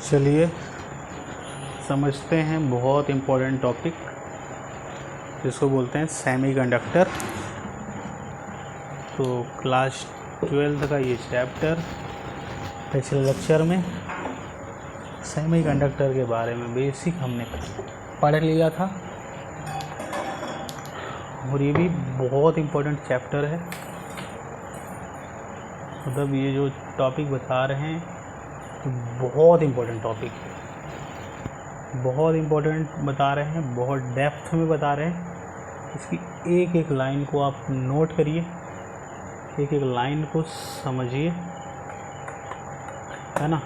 चलिए समझते हैं बहुत इम्पोर्टेंट टॉपिक जिसको बोलते हैं सेमीकंडक्टर। तो क्लास 12 का ये चैप्टर पिछले लेक्चर में सेमीकंडक्टर के बारे में बेसिक हमने पढ़ लिया था और ये भी बहुत इम्पोर्टेंट चैप्टर है। मतलब ये जो टॉपिक बता रहे हैं तो बहुत इम्पोर्टेंट टॉपिक है, बहुत इम्पोर्टेंट बता रहे हैं, बहुत डेप्थ में बता रहे हैं। इसकी एक एक लाइन को आप नोट करिए, एक एक लाइन को समझिए, है ना।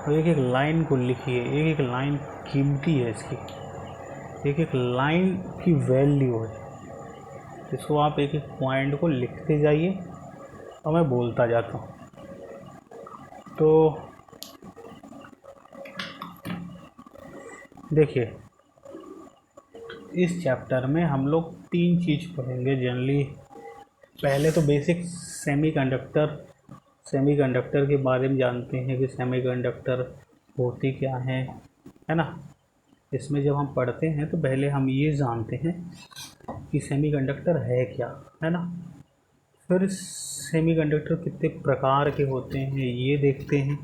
और एक एक लाइन को लिखिए, एक एक लाइन कीमती है, इसकी एक एक लाइन की वैल्यू है। इसको आप एक एक पॉइंट को लिखते जाइए और मैं बोलता जाता हूँ। तो देखिए, इस चैप्टर में हम लोग तीन चीज़ पढ़ेंगे जनरली। पहले तो बेसिक सेमीकंडक्टर के बारे में जानते हैं कि सेमीकंडक्टर होती क्या है ना। इसमें जब हम पढ़ते हैं तो पहले हम ये जानते हैं कि सेमीकंडक्टर है क्या, है ना। फिर सेमीकंडक्टर कितने प्रकार के होते हैं ये देखते हैं।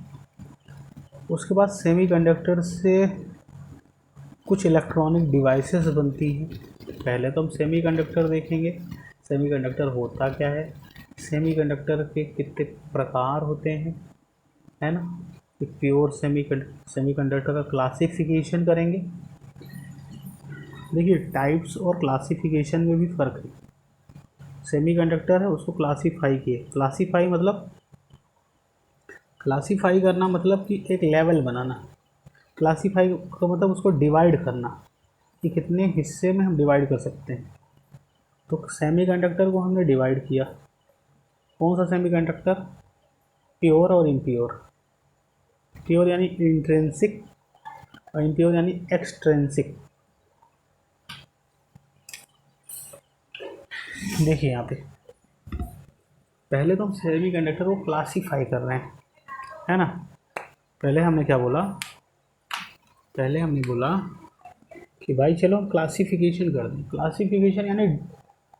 उसके बाद सेमीकंडक्टर से कुछ इलेक्ट्रॉनिक डिवाइसेस बनती हैं। पहले तो हम सेमीकंडक्टर देखेंगे, सेमीकंडक्टर होता क्या है, सेमीकंडक्टर के कितने प्रकार होते हैं, है ना। एक प्योर सेमीकंडक्टर का क्लासिफिकेशन करेंगे। देखिए, टाइप्स और क्लासिफिकेशन में भी फ़र्क है। सेमीकंडक्टर है, उसको क्लासीफाई किए। क्लासीफाई मतलब, क्लासीफाई करना मतलब कि एक लेवल बनाना। क्लासीफाई का मतलब उसको डिवाइड करना कि कितने हिस्से में हम डिवाइड कर सकते हैं। तो सेमीकंडक्टर को हमने डिवाइड किया। कौन सा सेमीकंडक्टर? प्योर और इम्प्योर। प्योर यानी इंट्रिंसिक और इम्प्योर यानी एक्सट्रिंसिक। देखिए यहाँ पे पहले तो हम सेमीकंडक्टर को क्लासीफाई कर रहे हैं, है ना। पहले हमने क्या बोला? पहले हमने बोला कि भाई चलो हम क्लासिफिकेशन कर दें। क्लासिफिकेशन यानी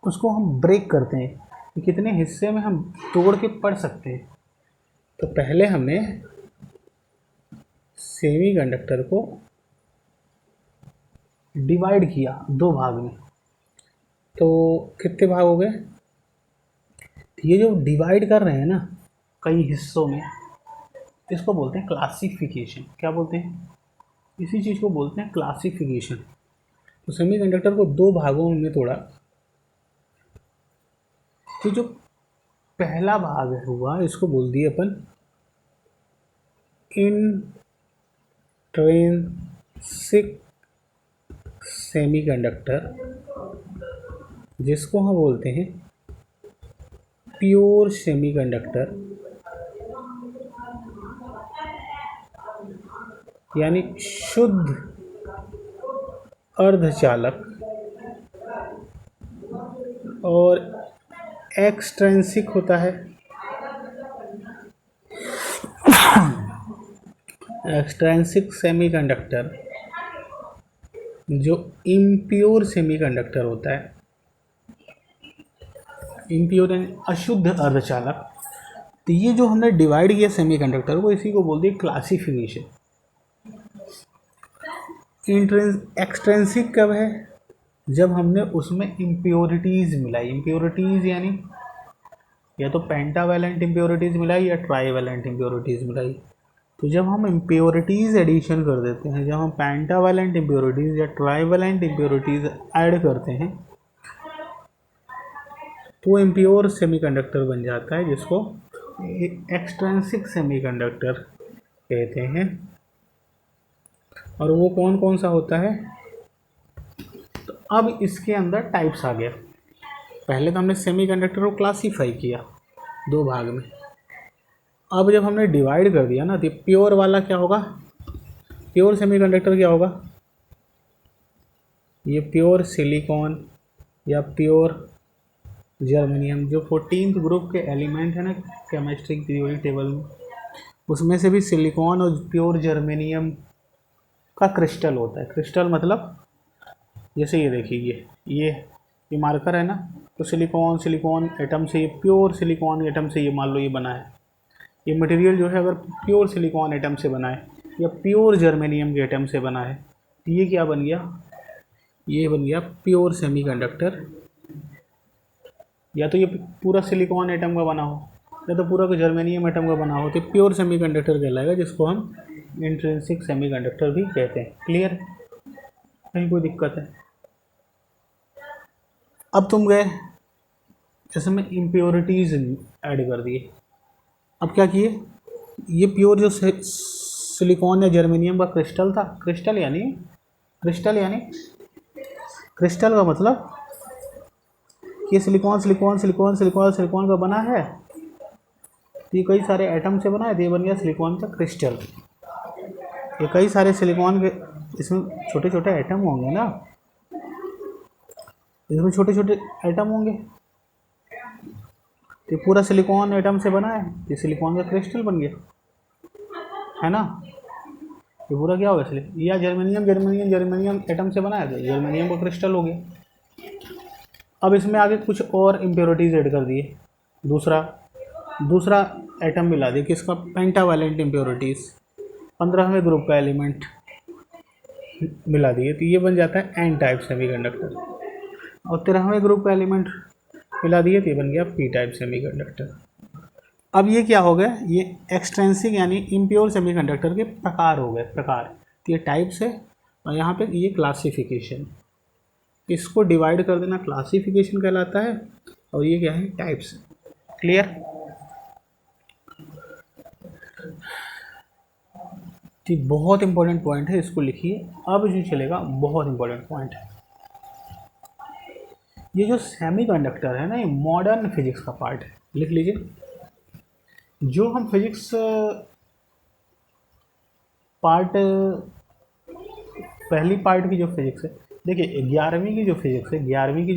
उसको हम ब्रेक करते हैं कि कितने हिस्से में हम तोड़ के पढ़ सकते हैं। तो पहले हमने सेमीकंडक्टर को डिवाइड किया दो भाग में। तो कितने भाग हो गए? ये जो डिवाइड कर रहे हैं ना कई हिस्सों में, इसको बोलते हैं क्लासिफिकेशन। क्या बोलते हैं? इसी चीज़ को बोलते हैं क्लासिफिकेशन। तो सेमीकंडक्टर को दो भागों में तोड़ा। तो जो पहला भाग हुआ इसको बोल दिए अपन इंट्रिंसिक सेमीकंडक्टर, जिसको हम बोलते हैं प्योर सेमीकंडक्टर, यानी शुद्ध अर्धचालक। और एक्सट्रिंसिक होता है, एक्सट्रिंसिक सेमीकंडक्टर जो इम्प्योर सेमीकंडक्टर होता है। इम्प्योर यानी अशुद्ध अर्धचालक। तो ये जो हमने डिवाइड किया सेमीकंडक्टर को, इसी को बोलते हैं क्लासिफिकेशन। एक्सट्रिंसिक कब है? जब हमने उसमें इम्प्योरिटीज़ मिलाई। इम्प्योरिटीज़ यानी या तो पेंटावैलेंट इम्प्योरिटीज़ मिलाई या ट्राईवैलेंट इम्प्योरिटीज़ मिलाई। तो जब हम इम्प्योरिटीज़ एडिशन कर देते हैं, जब हम पेंटावैलेंट इम्प्योरिटीज़ या ट्राईवैलेंट इम्प्योरिटीज़ ऐड करते हैं, तो इम्प्योर सेमीकंडक्टर बन जाता है, जिसको एक्सट्रिंसिक सेमीकंडक्टर कहते हैं। और वो कौन कौन सा होता है? तो अब इसके अंदर टाइप्स आ गया। पहले तो हमने सेमीकंडक्टर को क्लासीफाई किया दो भाग में। अब जब हमने डिवाइड कर दिया ना, तो प्योर वाला क्या होगा? प्योर सेमीकंडक्टर क्या होगा? ये प्योर सिलिकॉन या प्योर जर्मेनियम, जो 14th ग्रुप के एलिमेंट है ना केमिस्ट्री की पीरियोडिक टेबल में, उसमें से भी सिलिकॉन और प्योर जर्मेनियम का क्रिस्टल होता है। क्रिस्टल मतलब जैसे ये देखिए, ये मार्कर है ना, तो सिलिकॉन एटम से, ये प्योर सिलिकॉन एटम से ये मान लो ये बना है। ये मटेरियल जो है अगर प्योर सिलिकॉन एटम से बना है या प्योर जर्मेनियम के एटम से बना है तो ये क्या बन गया, ये बन गया प्योर सेमीकंडक्टर। या तो ये पूरा सिलिकॉन एटम का बना हो या तो पूरा जर्मेनियम एटम का बना हो, तो प्योर सेमीकंडक्टर कहलाएगा, जिसको हम इंट्रिंसिक सेमीकंडक्टर भी कहते हैं। क्लियर, कहीं कोई दिक्कत है? अब तुम गए इसमें इम्प्योरिटीज़ ऐड कर दिए। अब क्या किए, ये प्योर जो सिलिकॉन या जर्मेनियम का क्रिस्टल था, क्रिस्टल यानी क्रिस्टल का मतलब कि सिलिकॉन का बना है, तो ये कई सारे एटम से बना है, तो ये बन गया सिलिकॉन का क्रिस्टल। ये कई सारे सिलिकॉन के, इसमें छोटे छोटे एटम होंगे ना, इसमें छोटे छोटे एटम होंगे, तो पूरा सिलिकॉन एटम से बना है, ये सिलिकॉन का क्रिस्टल बन गया, है ना। ये पूरा क्या होगा, इसलिए या जर्मेनियम एटम से बना है, तो जर्मेनियम का क्रिस्टल हो गया। अब इसमें आगे कुछ और इम्प्योरिटीज़ ऐड कर दिए, दूसरा एटम मिला दिए, किसका, पेंटावैलेंट इम्प्योरिटीज़, 15वें ग्रुप का एलिमेंट मिला दिए, तो ये बन जाता है एन टाइप सेमीकंडक्टर। और 13वें ग्रुप का एलिमेंट मिला दिए, तो ये बन गया पी टाइप सेमीकंडक्टर। अब ये क्या हो गया, ये एक्सट्रेंसिक यानी इम्प्योर सेमीकंडक्टर के प्रकार हो गए, प्रकार। तो ये टाइप्स है और यहाँ पे ये क्लासिफिकेशन, इसको डिवाइड कर देना क्लासिफिकेशन कहलाता है, और ये क्या है, टाइप्स। क्लियर, ठीक, बहुत इंपॉर्टेंट पॉइंट है, इसको लिखिए। अब जो चलेगा बहुत इंपॉर्टेंट पॉइंट है, ये जो सेमीकंडक्टर है ना, ये मॉडर्न फिजिक्स का पार्ट है। लिख लीजिए, जो हम फिजिक्स पार्ट, पहली पार्ट की जो फिजिक्स है, देखिए 11वीं की जो फिजिक्स है, 11वीं की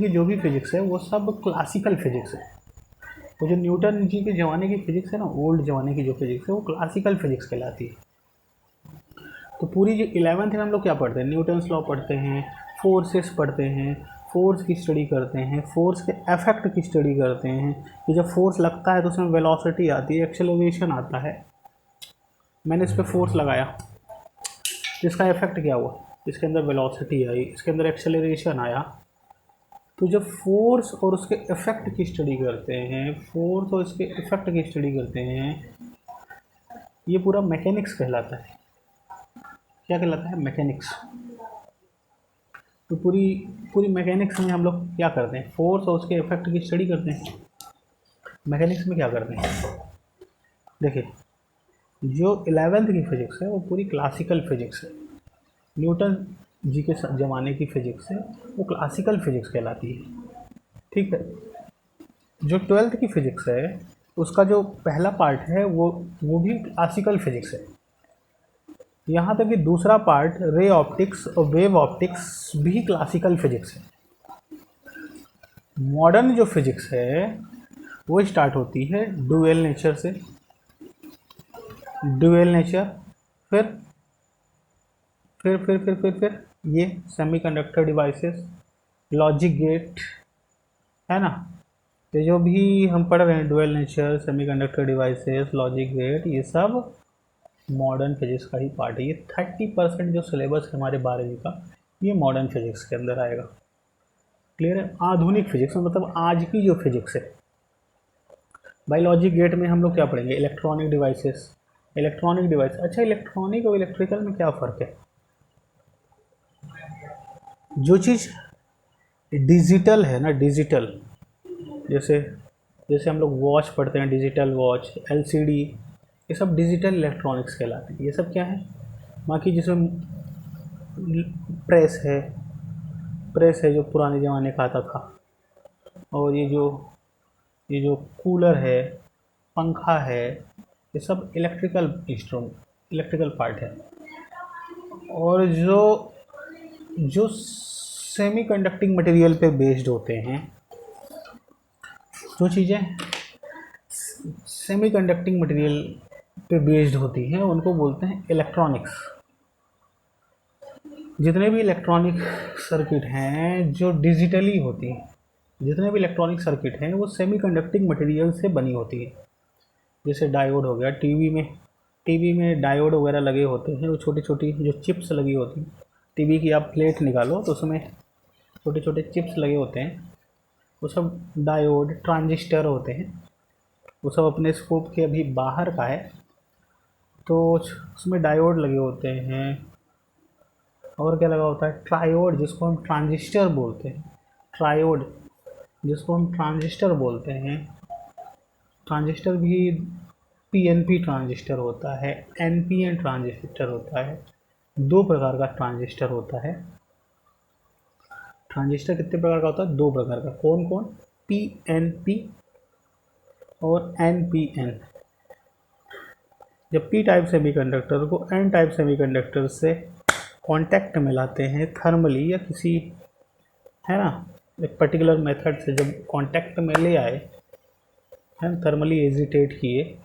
जो भी फिजिक्स है, वो सब क्लासिकल फिजिक्स है। वो जो न्यूटन जी के ज़माने की फिजिक्स है ना, ओल्ड ज़माने की जो फिजिक्स है, वो क्लासिकल फिजिक्स कहलाती है। तो पूरी जो 11वीं में हम लोग क्या पढ़ते हैं, न्यूटन्स लॉ पढ़ते हैं, फोर्सेस पढ़ते हैं, फोर्स की स्टडी करते हैं, फोर्स के इफेक्ट की स्टडी करते हैं कि जब फोर्स लगता है तो उसमें वेलोसिटी आती है, एक्सेलरेशन आता है। मैंने इस पर फोर्स लगाया, इसका इफेक्ट क्या हुआ, इसके अंदर वेलोसिटी आई, इसके अंदर एक्सेलरेशन आया। तो जब फोर्स और उसके इफेक्ट की स्टडी करते हैं, फोर्स और इसके इफेक्ट की स्टडी करते हैं, ये पूरा मैकेनिक्स कहलाता है। क्या कहलाता है, मैकेनिक्स। तो पूरी मैकेनिक्स में हम लोग क्या करते हैं, फोर्स और उसके इफेक्ट की स्टडी करते हैं। मैकेनिक्स में क्या करते हैं, देखिए जो 11वीं की फिजिक्स है वो पूरी क्लासिकल फिजिक्स है, न्यूटन जी के ज़माने की फिजिक्स है, वो क्लासिकल फिजिक्स कहलाती है। ठीक है, जो 12वीं की फिजिक्स है उसका जो पहला पार्ट है वो भी क्लासिकल फिजिक्स है। यहाँ तक कि दूसरा पार्ट रे ऑप्टिक्स और वेव ऑप्टिक्स भी क्लासिकल फिजिक्स है। मॉडर्न जो फिजिक्स है वो स्टार्ट होती है ड्यूअल नेचर से, ड्यूअल नेचर, फिर ये सेमीकंडक्टर डिवाइसेस, लॉजिक गेट, है ना। तो जो भी हम पढ़ रहे हैं, dual nature, semiconductor devices, logic gate, ये सब मॉडर्न फिजिक्स का ही पार्ट है। ये 30% जो सिलेबस है हमारे 12वीं का, ये मॉडर्न फिजिक्स के अंदर आएगा। क्लियर है, आधुनिक फिजिक्स मतलब आज की जो फिजिक्स है। बायोलॉजिक गेट में हम लोग क्या पढ़ेंगे, इलेक्ट्रॉनिक डिवाइसेस, अच्छा इलेक्ट्रॉनिक और इलेक्ट्रिकल में क्या फ़र्क है, जो चीज़ डिजिटल है ना, डिजिटल, जैसे हम लोग वॉच पढ़ते हैं, डिजिटल वॉच, एलसीडी, ये सब डिजिटल इलेक्ट्रॉनिक्स कहलाते हैं। ये सब क्या है, बाकी जिसमें प्रेस है जो पुराने ज़माने का आता था, और ये जो कूलर है, पंखा है, ये सब इलेक्ट्रिकल पार्ट है। और जो सेमी कंडक्टिंग मटेरियल पे बेस्ड होते हैं, जो चीज़ें सेमीकंडक्टिंग मटेरियल पे बेस्ड होती हैं उनको बोलते हैं इलेक्ट्रॉनिक्स। जितने भी इलेक्ट्रॉनिक सर्किट हैं जो डिजिटली होती हैं, जितने भी इलेक्ट्रॉनिक सर्किट हैं वो सेमीकंडक्टिंग मटेरियल से बनी होती है। जैसे डायोड हो गया, टीवी में डायोड वगैरह लगे होते हैं, वो छोटी छोटी जो चिप्स लगी होती हैं। टीवी की आप प्लेट निकालो तो उसमें छोटे छोटे चिप्स लगे होते हैं, वो सब डायोड ट्रांजिस्टर होते हैं। वो सब अपने स्कोप के अभी बाहर का है, तो उसमें डायोड लगे होते हैं। और क्या लगा होता है? ट्रायोड, जिसको हम ट्रांजिस्टर बोलते हैं। ट्रायोड जिसको हम ट्रांजिस्टर बोलते हैं। ट्रांजिस्टर भी पीएनपी ट्रांजिस्टर होता है, एनपीएन ट्रांजिस्टर होता है। दो प्रकार का ट्रांजिस्टर होता है। ट्रांजिस्टर कितने प्रकार का होता है? दो प्रकार का। कौन कौन? पीएनपी और एनपीएन। जब पी टाइप सेमीकंडक्टर को एन टाइप सेमीकंडक्टर से कांटेक्ट में लाते हैं थर्मली या किसी, है ना, एक पर्टिकुलर मेथड से जब कांटेक्ट में ले आए, है, थर्मली एजिटेट किए,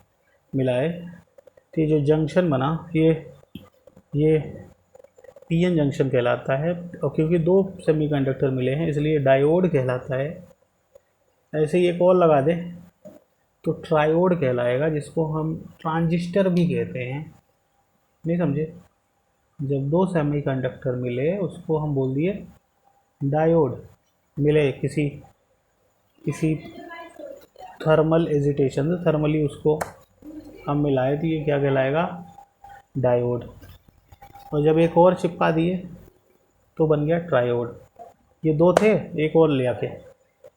मिलाए, तो ये जो जंक्शन बना ये पीएन जंक्शन कहलाता है। और क्योंकि दो सेमीकंडक्टर मिले हैं इसलिए डायोड कहलाता है। ऐसे ही एक और लगा दे तो ट्रायोड कहलाएगा, जिसको हम ट्रांजिस्टर भी कहते हैं। नहीं समझे? जब दो सेमीकंडक्टर मिले उसको हम बोल दिए डायोड। मिले किसी थर्मल एजिटेशन से, थर्मली उसको हम मिलाए तो ये क्या कहलाएगा? डायोड। और जब एक और चिपका दिए तो बन गया ट्रायोड। ये दो थे, एक और ले आके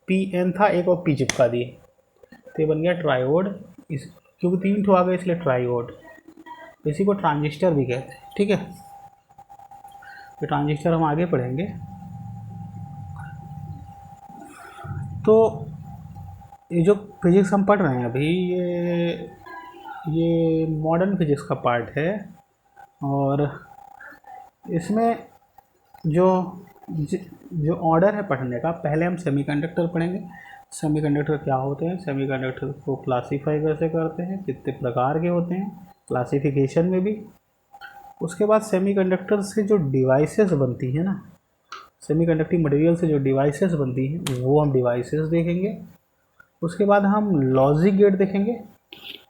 पी एन था, एक और पी चिपका दिए तो ये बन गया ट्रायोड। इस क्योंकि तीन ठो आ गए इसलिए ट्रायोड। इसी को ट्रांजिस्टर भी कहते हैं। ठीक है, तो ट्रांजिस्टर हम आगे पढ़ेंगे। तो ये जो फिजिक्स हम पढ़ रहे हैं अभी, ये मॉडर्न फिजिक्स का पार्ट है। और इसमें जो ऑर्डर है पढ़ने का, पहले हम सेमीकंडक्टर पढ़ेंगे। सेमीकंडक्टर क्या होते हैं, सेमीकंडक्टर को क्लासीफाई कैसे करते हैं, कितने प्रकार के होते हैं, क्लासिफिकेशन में भी। उसके बाद सेमीकंडक्टर से जो डिवाइसेस बनती हैं ना, सेमीकंडक्टिंग मटेरियल से जो डिवाइसेस बनती हैं वो हम डिवाइसेस देखेंगे। उसके बाद हम लॉजिक गेट देखेंगे।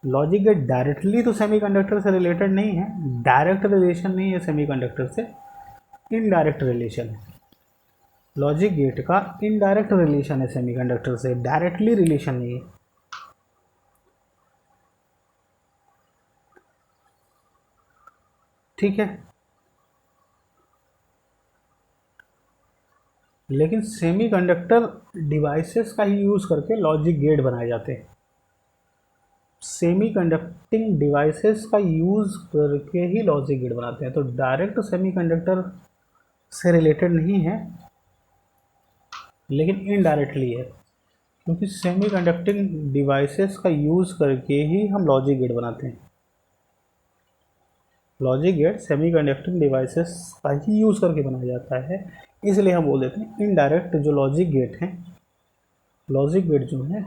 लॉजिक गेट डायरेक्टली तो सेमीकंडक्टर से रिलेटेड नहीं है, डायरेक्ट रिलेशन नहीं है सेमीकंडक्टर से, इनडायरेक्ट रिलेशन है। लॉजिक गेट का इनडायरेक्ट रिलेशन है सेमीकंडक्टर से, डायरेक्टली रिलेशन नहीं है। ठीक है, लेकिन सेमीकंडक्टर डिवाइसेस का ही यूज़ करके लॉजिक गेट बनाए जाते हैं। सेमीकंडक्टिंग डिवाइसेस का यूज़ करके ही लॉजिक गेट बनाते हैं। तो डायरेक्ट सेमीकंडक्टर से रिलेटेड नहीं है, लेकिन इनडायरेक्टली है, क्योंकि सेमीकंडक्टिंग डिवाइसेस का यूज़ करके ही हम लॉजिक गेट बनाते हैं। लॉजिक गेट सेमीकंडक्टिंग डिवाइसेस का ही यूज़ करके बनाया जाता है, इसलिए हम बोल देते हैं इनडायरेक्ट जो लॉजिक गेट हैं। लॉजिक गेट जो है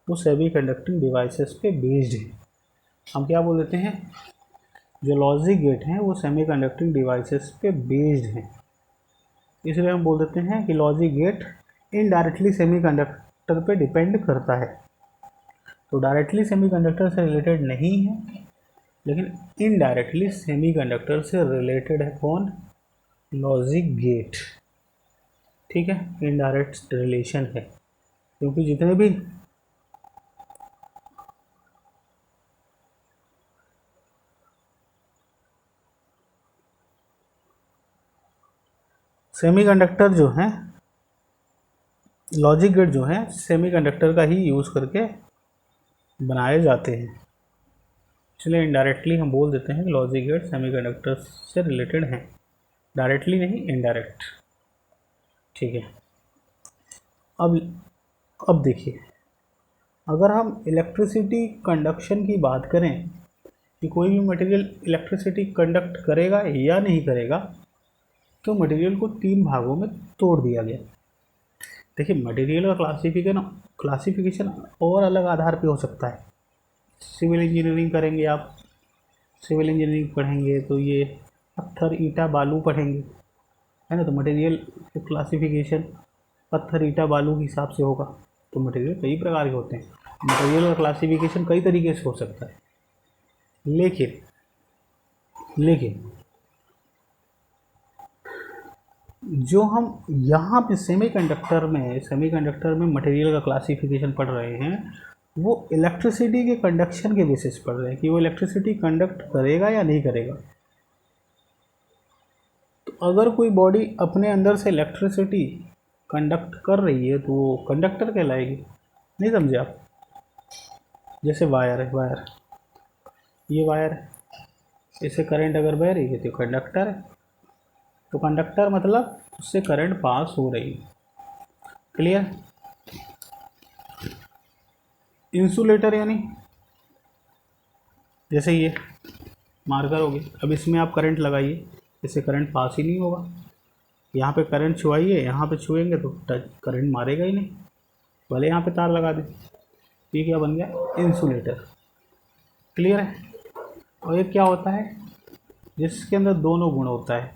वो सेमीकंडक्टिंग डिवाइसेस पे बेस्ड है। हम क्या बोल देते हैं, जो लॉजिक गेट हैं वो सेमीकंडक्टिंग डिवाइसेस पे बेस्ड हैं, इसलिए हम बोल देते हैं कि लॉजिक गेट इनडायरेक्टली सेमीकंडक्टर पे डिपेंड करता है। तो डायरेक्टली सेमीकंडक्टर से रिलेटेड नहीं है, लेकिन इनडायरेक्टली सेमीकंडक्टर से रिलेटेड है। कौन? Logic gate. ठीक है, इनडायरेक्ट रिलेशन है, क्योंकि जितने भी सेमीकंडक्टर जो हैं, लॉजिक गेट जो हैं सेमीकंडक्टर का ही यूज़ करके बनाए जाते हैं, इसलिए इनडायरेक्टली हम बोल देते हैं कि लॉजिक गेट सेमीकंडक्टर से रिलेटेड हैं, डायरेक्टली नहीं, इनडायरेक्ट। ठीक है, अब देखिए, अगर हम इलेक्ट्रिसिटी कंडक्शन की बात करें कि कोई भी मटेरियल इलेक्ट्रिसिटी कंडक्ट करेगा या नहीं करेगा, तो मटेरियल को तीन भागों में तोड़ दिया गया। देखिए, मटेरियल का क्लासिफिकेशन और अलग आधार पे हो सकता है। सिविल इंजीनियरिंग करेंगे आप, सिविल इंजीनियरिंग पढ़ेंगे तो ये पत्थर ईंटा बालू पढ़ेंगे, है ना। तो मटेरियल क्लासिफिकेशन पत्थर ईंटा बालू के हिसाब से होगा। तो मटेरियल कई प्रकार के होते हैं, मटेरियल का क्लासिफिकेशन कई तरीके से हो सकता है। लेकिन जो हम यहाँ पे सेमीकंडक्टर में मटेरियल का क्लासिफिकेशन पढ़ रहे हैं, वो इलेक्ट्रिसिटी के कंडक्शन के बेसिस पढ़ रहे हैं कि वो इलेक्ट्रिसिटी कंडक्ट करेगा या नहीं करेगा। तो अगर कोई बॉडी अपने अंदर से इलेक्ट्रिसिटी कंडक्ट कर रही है तो वो कंडक्टर कहलाएगी। नहीं समझे आप? जैसे वायर है, ये वायर है, इससे करंट अगर बह रही है तो कंडक्टर है। तो कंडक्टर मतलब उससे करंट पास हो रही है। क्लियर? इंसुलेटर यानी जैसे ये मार्कर हो गया, अब इसमें आप करंट लगाइए, इससे करंट पास ही नहीं होगा। यहाँ पे करंट छुआइए, यहाँ पे छुएंगे तो करंट मारेगा ही नहीं, भले यहाँ पे तार लगा दें। ये क्या बन गया? इंसुलेटर। क्लियर है? और ये क्या होता है? जिसके अंदर दोनों गुण होता है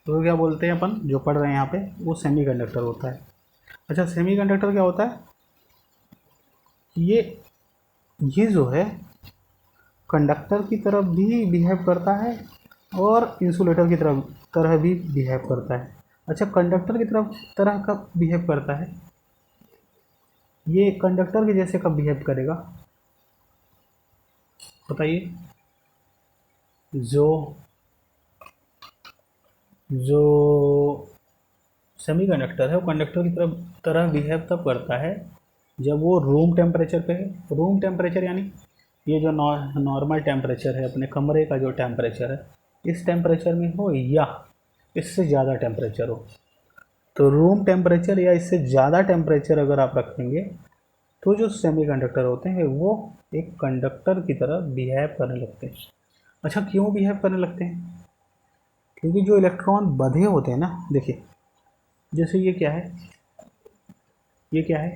तो क्या बोलते हैं अपन, जो पढ़ रहे हैं यहाँ पे, वो सेमीकंडक्टर होता है। अच्छा, सेमीकंडक्टर क्या होता है? ये जो है कंडक्टर की तरफ भी बिहेव करता है और इंसुलेटर की तरह भी बिहेव करता है। अच्छा, कंडक्टर की तरह कब बिहेव करता है? ये कंडक्टर के जैसे कब बिहेव करेगा बताइए? जो सेमीकंडक्टर है वो कंडक्टर की तरह बिहेव तब करता है जब वो रूम टेम्परेचर पे है। रूम टेम्परेचर यानी ये जो नॉर्मल टेम्परेचर है, अपने कमरे का जो टेम्परेचर है, इस टेम्परेचर में हो या इससे ज़्यादा टेम्परेचर हो। तो रूम टेम्परेचर या इससे ज़्यादा टेम्परेचर अगर आप रखेंगे तो जो सेमीकंडक्टर होते हैं वो एक कंडक्टर की तरह बिहेव करने लगते हैं। अच्छा, क्यों बिहेव करने लगते हैं? क्योंकि जो इलेक्ट्रॉन बंधे होते हैं ना, देखिए जैसे ये क्या है,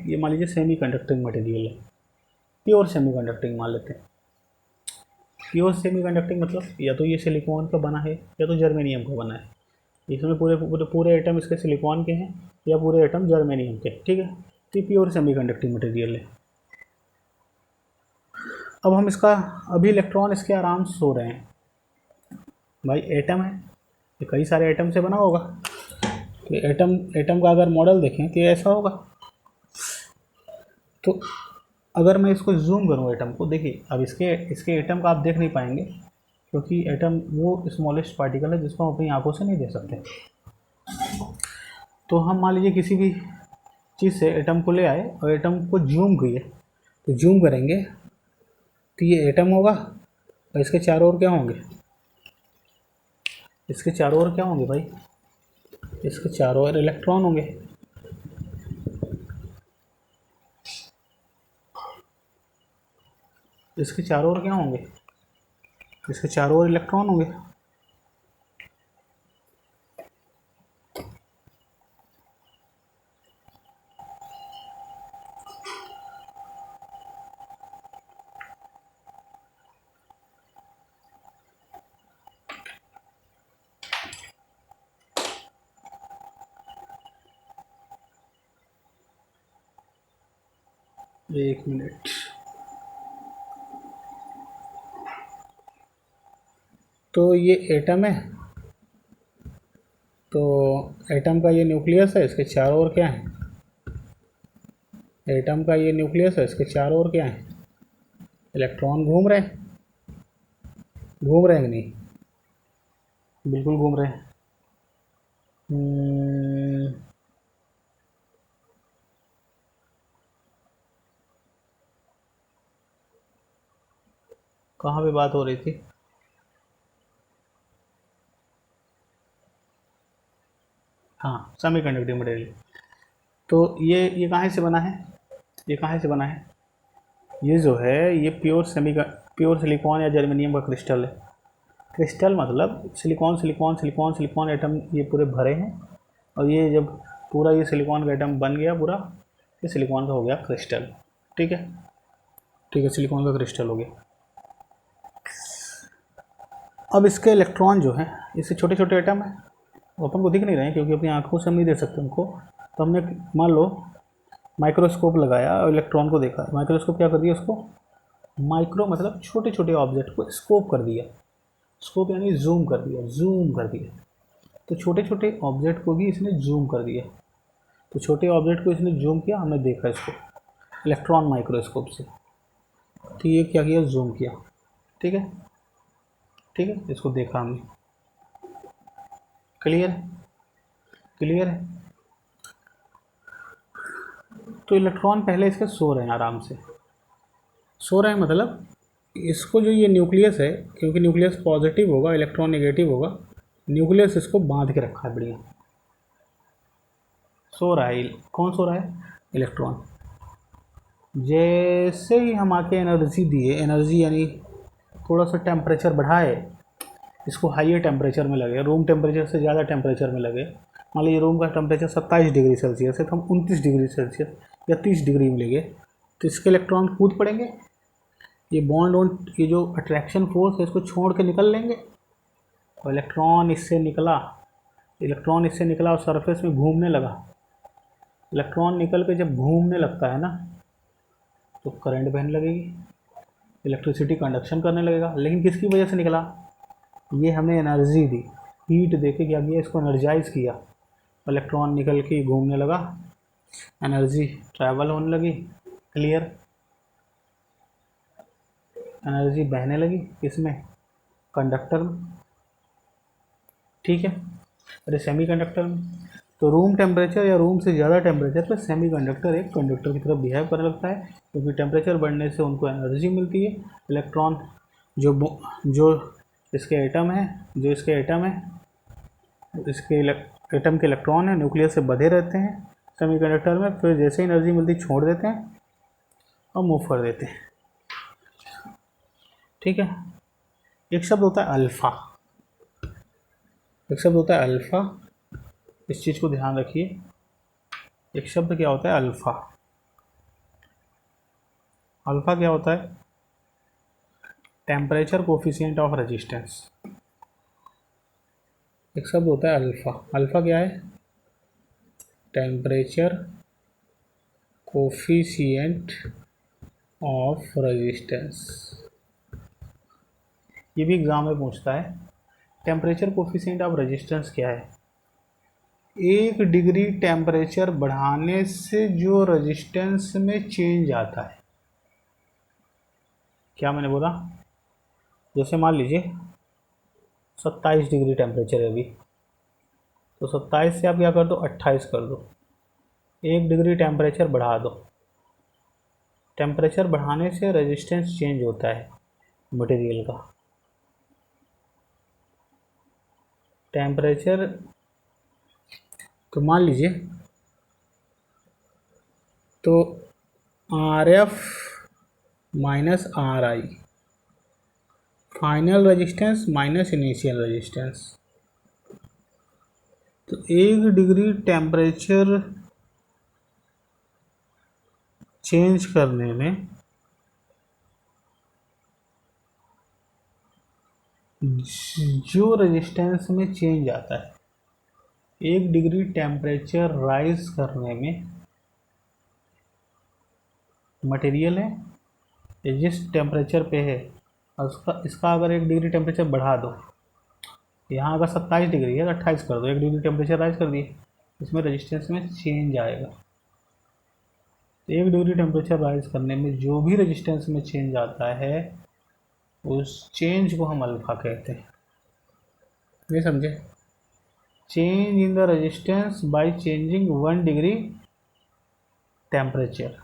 ये मान लीजिए सेमी कंडक्टिंग मटेरियल है, प्योर सेमी कंडक्टिंग मान लेते हैं। प्योर सेमी कंडक्टिंग मतलब या तो ये सिलिकॉन का बना है या तो जर्मेनियम का बना है। इसमें पूरे एटम इसके सिलिकॉन के हैं या पूरे एटम जर्मेनियम के, ठीक है। तो ये प्योर सेमी कंडक्टिंग मटेरियल है। अब हम इसका अभी इलेक्ट्रॉन इसके आराम से सो रहे हैं। भाई एटम है, ये कई सारे एटम से बना होगा। तो एटम का अगर मॉडल देखें तो ऐसा होगा। तो अगर मैं इसको जूम करूँ एटम को, देखिए अब इसके एटम का आप देख नहीं पाएंगे क्योंकि एटम वो स्मॉलेस्ट पार्टिकल है जिसको हम अपनी आंखों से नहीं देख सकते। तो हम मान लीजिए किसी भी चीज़ से एटम को ले आए और एटम को जूम किए, तो जूम करेंगे तो ये एटम होगा और इसके चारों ओर क्या होंगे? इसके चारों ओर क्या होंगे भाई? इसके चारों ओर इलेक्ट्रॉन होंगे। इसके चारों ओर क्या होंगे? इसके चारों ओर इलेक्ट्रॉन होंगे। एक मिनट। तो ये एटम है, तो एटम का ये न्यूक्लियस है, इसके चारों ओर क्या है? एटम का ये न्यूक्लियस है, इसके चारों ओर क्या है? इलेक्ट्रॉन घूम रहे हैं। घूम रहे हैं कि नहीं? बिल्कुल घूम रहे हैं। कहाँ पे बात हो रही थी? हाँ, सेमी कंडक्टिंग मटेरियल। तो ये कहाँ से बना है? ये कहाँ से बना है? ये जो है ये प्योर सिलिकॉन या जर्मेनियम का क्रिस्टल है। क्रिस्टल मतलब silicon silicon silicon silicon atom ये पूरे भरे हैं, और ये जब पूरा ये सिलिकॉन का एटम बन गया पूरा, ये सिलिकॉन का हो गया क्रिस्टल। ठीक है। ठीक है, सिलिकॉन का क्रिस्टल हो गया। अब इसके इलेक्ट्रॉन जो हैं, इससे छोटे छोटे एटम हैं, वो अपन को दिख नहीं रहे हैं क्योंकि अपनी आंखों से हम नहीं देख सकते उनको। तो हमने मान लो माइक्रोस्कोप लगाया और इलेक्ट्रॉन को देखा। माइक्रोस्कोप क्या कर दिया उसको, माइक्रो मतलब छोटे छोटे ऑब्जेक्ट को स्कोप कर दिया। स्कोप यानी जूम कर दिया, जूम कर दिया। तो छोटे छोटे ऑब्जेक्ट को भी इसने जूम कर दिया। तो छोटे ऑब्जेक्ट को इसने जूम किया, हमने देखा इसको इलेक्ट्रॉन माइक्रोस्कोप से। तो ये क्या किया, जूम किया। ठीक है, ठीक है, इसको देखा हमने। क्लियर है, क्लियर है। तो इलेक्ट्रॉन पहले इसके सो रहे हैं, आराम से सो रहे हैं। मतलब इसको जो ये न्यूक्लियस है, क्योंकि न्यूक्लियस पॉजिटिव होगा, इलेक्ट्रॉन नेगेटिव होगा, न्यूक्लियस इसको बांध के रखा है बढ़िया। सो रहा है। कौन सो रहा है, इलेक्ट्रॉन। जैसे ही हम आके एनर्जी दिए, एनर्जी यानी थोड़ा सा टेम्परेचर बढ़ाए, इसको हाइयर टेम्परेचर में लगे, रूम टेम्परेचर से ज़्यादा टेम्परेचर में लगे। मान लीजिए रूम का टेम्परेचर 27 डिग्री सेल्सियस है, तो हम 29 डिग्री सेल्सियस या 30 डिग्री में लेंगे, तो इसके इलेक्ट्रॉन कूद पड़ेंगे। ये बॉन्ड वॉन्ड, ये जो अट्रैक्शन फोर्स है, इसको छोड़ के निकल लेंगे। और इलेक्ट्रॉन इससे निकला और सरफेस में घूमने लगा। इलेक्ट्रॉन निकल के जब घूमने लगता है ना, तो करंट बहने लगेगी, इलेक्ट्रिसिटी कंडक्शन करने लगेगा। लेकिन किसकी वजह से निकला, ये हमें एनर्जी दी, हीट देके क्या किया, इसको एनर्जाइज किया। इलेक्ट्रॉन निकल के घूमने लगा, एनर्जी ट्रैवल होने लगी। क्लियर, एनर्जी बहने लगी किसमें, कंडक्टर में। ठीक है, अरे सेमीकंडक्टर में। तो रूम टेम्परेचर या रूम से ज़्यादा टेम्परेचर पर सेमीकंडक्टर एक कंडक्टर की तरफ बिहेव करने लगता है, क्योंकि टेम्परेचर बढ़ने से उनको एनर्जी मिलती है। इलेक्ट्रॉन जो इसके एटम है, इसके एटम के इलेक्ट्रॉन है, न्यूक्लियस से बंधे रहते हैं सेमीकंडक्टर में। फिर जैसे एनर्जी मिलती छोड़ देते हैं और मूव कर देते हैं। ठीक है, एक शब्द होता है अल्फ़ा, इस चीज़ को ध्यान रखिए। एक शब्द क्या होता है, अल्फ़ा। अल्फ़ा क्या होता है, टेम्परेचर कोफिशिएंट ऑफ रेजिस्टेंस। एक शब्द होता है अल्फ़ा। अल्फ़ा क्या है, टेम्परेचर कोफिशिएंट ऑफ रेजिस्टेंस। ये भी एग्जाम में पूछता है। टेम्परेचर कोफिशिएंट ऑफ रेजिस्टेंस क्या है, 1 डिग्री टेम्परेचर बढ़ाने से जो रेजिस्टेंस में चेंज आता है। क्या मैंने बोला, जैसे मान लीजिए 27 डिग्री टेम्परेचर है अभी, तो 27 से आप क्या कर दो, 28 कर दो, 1 डिग्री टेम्परेचर बढ़ा दो। टेम्परेचर बढ़ाने से रेजिस्टेंस चेंज होता है मटेरियल का। टेम्परेचर, तो मान लीजिए, तो RF minus RI, final resistance minus initial resistance. तो 1 डिग्री टेम्परेचर चेंज करने में जो रेजिस्टेंस में चेंज आता है, 1 डिग्री टेम्परेचर राइज करने में मटेरियल है ये जिस टेम्परेचर पे है, और इसका अगर 1 डिग्री टेम्परेचर बढ़ा दो, यहाँ अगर 27 डिग्री है तो 28 कर दो, 1 डिग्री टेम्परेचर राइज कर दिए, इसमें रेजिस्टेंस में चेंज आएगा। 1 डिग्री टेम्परेचर राइज करने में जो भी रेजिस्टेंस में चेंज आता है, उस चेंज को हम अल्फा कहते हैं। ये समझे, change in the resistance by changing 1 degree temperature,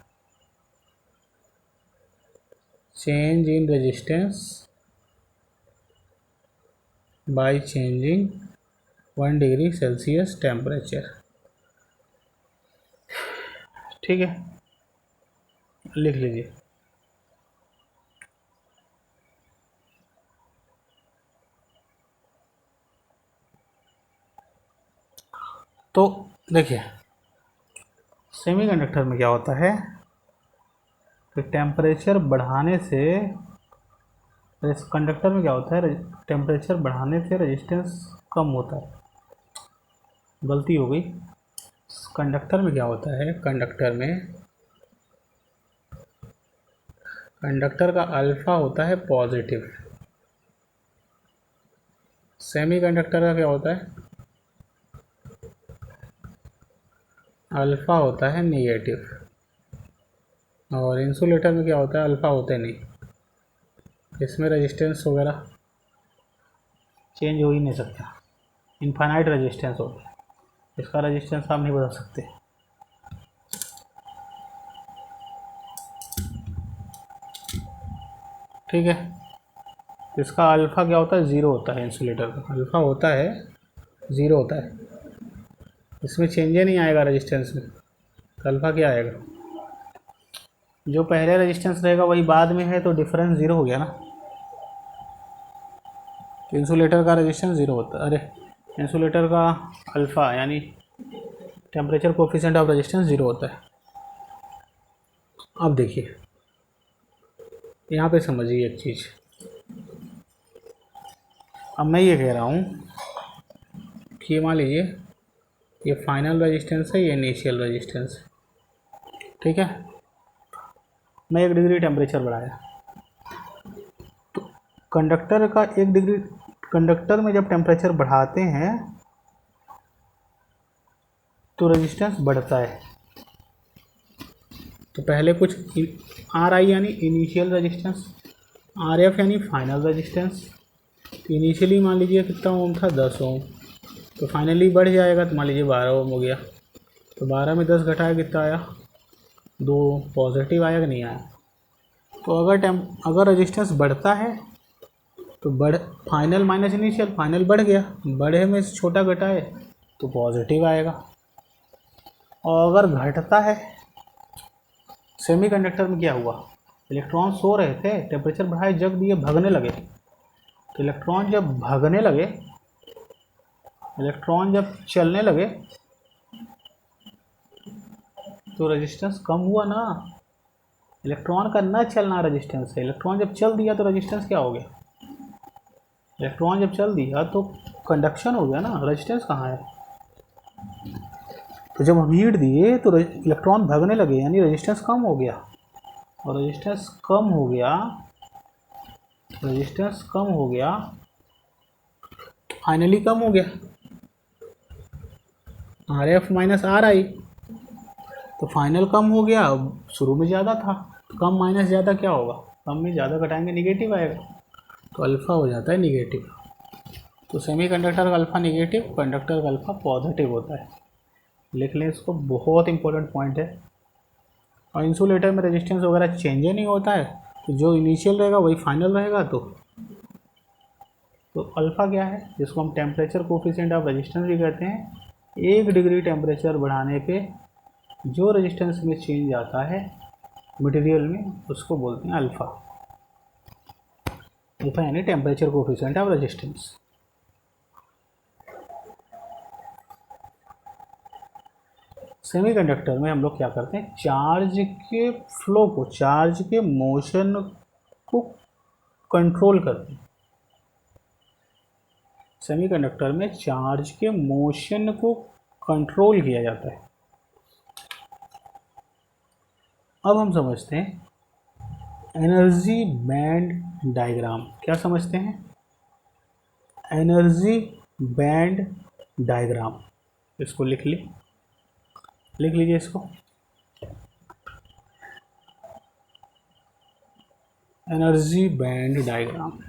change in resistance by changing 1 degree Celsius temperature. ठीक है, लिख लीजिए। तो देखिए सेमीकंडक्टर में क्या होता है, तो टेम्परेचर बढ़ाने से कंडक्टर में क्या होता है, टेम्परेचर बढ़ाने से रेजिस्टेंस कम होता है। गलती हो गई। कंडक्टर में क्या होता है, कंडक्टर का अल्फा होता है पॉजिटिव। सेमी कंडक्टर का क्या होता है, अल्फा होता है नेगेटिव। और इंसुलेटर में क्या होता है, अल्फा होते नहीं, इसमें रेजिस्टेंस वगैरह चेंज हो ही नहीं सकता, इनफाइनाइट रेजिस्टेंस होता है, इसका रेजिस्टेंस आप नहीं बदल सकते। ठीक है, इसका अल्फ़ा क्या होता है, ज़ीरो होता है। इंसुलेटर का अल्फ़ा होता है ज़ीरो होता है, इसमें चेंज ही नहीं आएगा रेजिस्टेंस में। तो अल्फ़ा क्या आएगा, जो पहले रेजिस्टेंस रहेगा वही बाद में है, तो डिफरेंस ज़ीरो हो गया ना। तो इंसुलेटर का रेजिस्टेंस ज़ीरो होता है, अरे इंसुलेटर का अल्फ़ा यानी temperature coefficient of resistance zero होता है। अब देखिए यहाँ पे समझिए एक चीज़। अब मैं ये कह रहा हूँ कि मान लीजिए ये फाइनल रेजिस्टेंस है, ये इनिशियल रेजिस्टेंस है। ठीक है, मैं 1 डिग्री टेम्परेचर बढ़ाया, तो कंडक्टर का 1 डिग्री, कंडक्टर में जब टेम्परेचर बढ़ाते हैं तो रेजिस्टेंस बढ़ता है। तो पहले कुछ आर आई यानी इनिशियल रेजिस्टेंस, आर एफ यानी फाइनल रेजिस्टेंस। इनिशियली मान लीजिए कितना ओम था, 10 ओम, तो फाइनली बढ़ जाएगा, तो मान लीजिए 12 ओम हो गया। तो 12 में 10 घटाया कितना आया, 2 पॉजिटिव आया कि नहीं आया। तो अगर रेजिस्टेंस बढ़ता है तो फाइनल माइनस इनिशियल, फाइनल बढ़ गया, बढ़े में से छोटा घटाए तो पॉजिटिव आएगा। और अगर घटता है, सेमीकंडक्टर में क्या हुआ, इलेक्ट्रॉन सो रहे थे, टेम्परेचर बढ़ाए, जग दिए, भागने लगे। तो इलेक्ट्रॉन जब भागने लगे, इलेक्ट्रॉन जब चलने लगे तो रेजिस्टेंस कम हुआ ना। इलेक्ट्रॉन का न चलना रेजिस्टेंस है, इलेक्ट्रॉन जब चल दिया तो रेजिस्टेंस क्या हो गया, इलेक्ट्रॉन जब चल दिया तो कंडक्शन हो गया ना, रेजिस्टेंस कहाँ है। तो जब हम हीट दिए तो इलेक्ट्रॉन भागने लगे, यानी रेजिस्टेंस कम हो गया। और रेजिस्टेंस कम हो गया, रेजिस्टेंस कम हो गया, फाइनली कम हो गया, आर एफ माइनस आर आई, तो फाइनल कम हो गया। शुरू में ज़्यादा था, तो कम माइनस ज़्यादा क्या होगा, कम में ज़्यादा घटाएंगे निगेटिव आएगा, तो अल्फ़ा हो जाता है निगेटिव। तो सेमीकंडक्टर का अल्फ़ा निगेटिव, कंडक्टर का अल्फ़ा पॉजिटिव होता है। लिख लें इसको, बहुत इंपॉर्टेंट पॉइंट है। और इंसुलेटर में रेजिस्टेंस वगैरह चेंज ही नहीं होता है, तो जो इनिशियल रहेगा वही फाइनल रहेगा। तो अल्फ़ा क्या है, जिसको हम टेम्परेचर कोफिशिएंट ऑफ रेजिस्टेंस भी कहते हैं। 1 डिग्री टेम्परेचर बढ़ाने पे जो रेजिस्टेंस में चेंज आता है मटेरियल में, उसको बोलते हैं अल्फ़ा। अल्फ़ा यानी temperature coefficient of resistance. Semiconductor में हम लोग क्या करते हैं, चार्ज के फ्लो को, चार्ज के मोशन को कंट्रोल करते हैं। सेमीकंडक्टर में चार्ज के मोशन को कंट्रोल किया जाता है। अब हम समझते हैं एनर्जी बैंड डायग्राम। क्या समझते हैं, एनर्जी बैंड डायग्राम। इसको लिख लीजिए इसको, एनर्जी बैंड डायग्राम।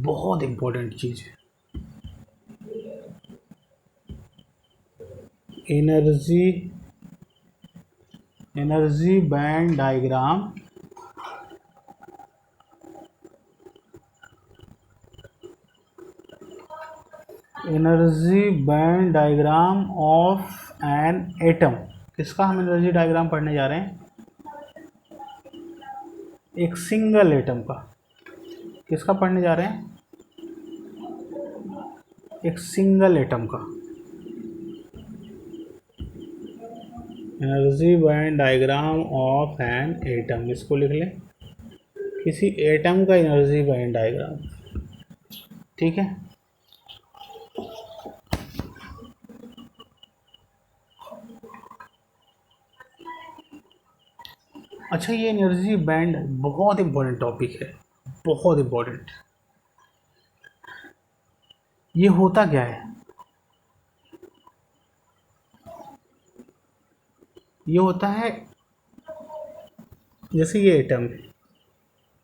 बहुत इंपॉर्टेंट चीज़ है, energy band diagram energy band diagram of an atom. किसका हम एनर्जी डायग्राम पढ़ने जा रहे हैं, एक सिंगल एटम का। किसका पढ़ने जा रहे हैं, एक सिंगल एटम का। Energy band diagram of an atom, इसको लिख लें, किसी एटम का एनर्जी बैंड डायग्राम। ठीक है, अच्छा ये एनर्जी बैंड बहुत इंपॉर्टेंट टॉपिक है, बहुत इंपॉर्टेंट। ये होता क्या है? ये होता है, जैसे ये एटम है,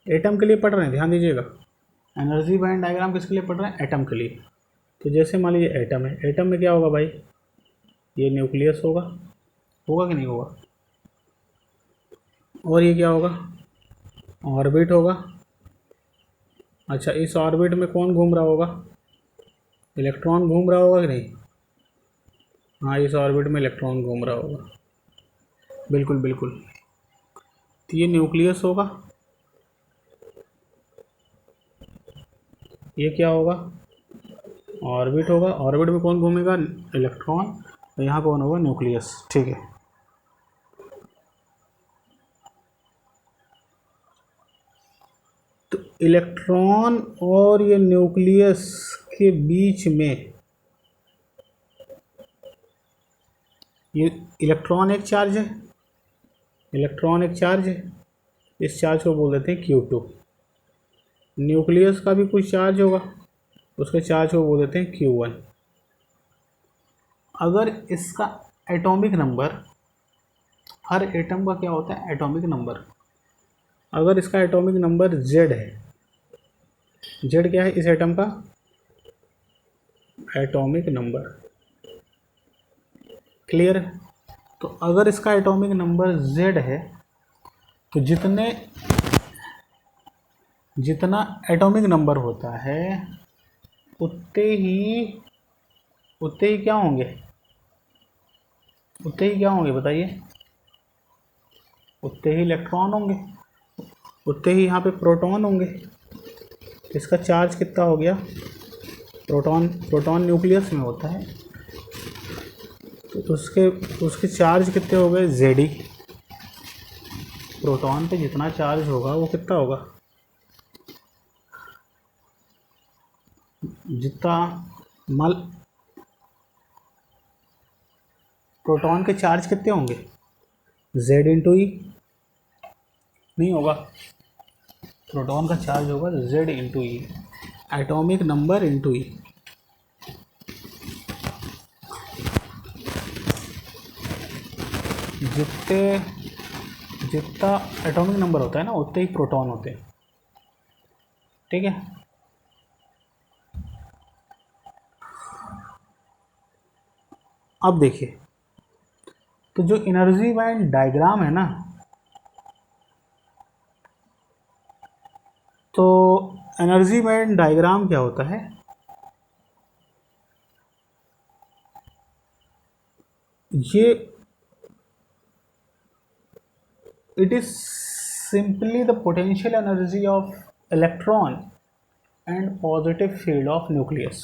एटम के लिए पढ़ रहे हैं, ध्यान दीजिएगा। एनर्जी बैंड डायग्राम किसके लिए पढ़ रहे हैं? एटम के लिए। तो जैसे मान लीजिए एटम है, एटम में क्या होगा भाई? ये न्यूक्लियस होगा, होगा कि नहीं होगा? और ये क्या होगा? ऑर्बिट होगा। अच्छा, इस ऑर्बिट में कौन घूम रहा होगा? इलेक्ट्रॉन घूम रहा होगा कि नहीं? हाँ, इस ऑर्बिट में इलेक्ट्रॉन घूम रहा होगा, बिल्कुल बिल्कुल। तो ये न्यूक्लियस होगा, ये क्या होगा? ऑर्बिट होगा। ऑर्बिट में कौन घूमेगा? इलेक्ट्रॉन। तो यहाँ कौन होगा? न्यूक्लियस। ठीक है, तो इलेक्ट्रॉन और ये न्यूक्लियस के बीच में ये इलेक्ट्रॉन एक चार्ज है, इलेक्ट्रॉन एक चार्ज है, इस चार्ज को बोल देते हैं Q2। न्यूक्लियस का भी कुछ चार्ज होगा, उसके चार्ज को बोल देते हैं Q1। अगर इसका एटॉमिक नंबर, हर एटम का क्या होता है? Atomic number. अगर इसका एटॉमिक नंबर Z है, Z क्या है इस एटम का? Atomic number. क्लियर है? तो अगर इसका एटॉमिक नंबर Z है तो जितना एटॉमिक नंबर होता है उतने ही क्या होंगे? उतने ही क्या होंगे बताइए? उतने ही इलेक्ट्रॉन होंगे, उतने ही यहाँ पे प्रोटॉन होंगे। इसका चार्ज कितना हो गया? प्रोटॉन न्यूक्लियस में होता है, तो उसके चार्ज कितने हो गए? Ze। प्रोटॉन पे जितना चार्ज होगा वो कितना होगा? जितना मल प्रोटॉन के चार्ज कितने होंगे? Z इंटू ई नहीं होगा, प्रोटॉन का चार्ज होगा Z इंटू ई, एटॉमिक नंबर इंटू ई। जितना एटॉमिक नंबर होता है ना उतने ही प्रोटॉन होते हैं। ठीक है, अब देखिए, तो जो एनर्जी बैंड डायग्राम है ना, तो एनर्जी बैंड डायग्राम क्या होता है? ये it is simply the potential energy of electron and positive field of nucleus।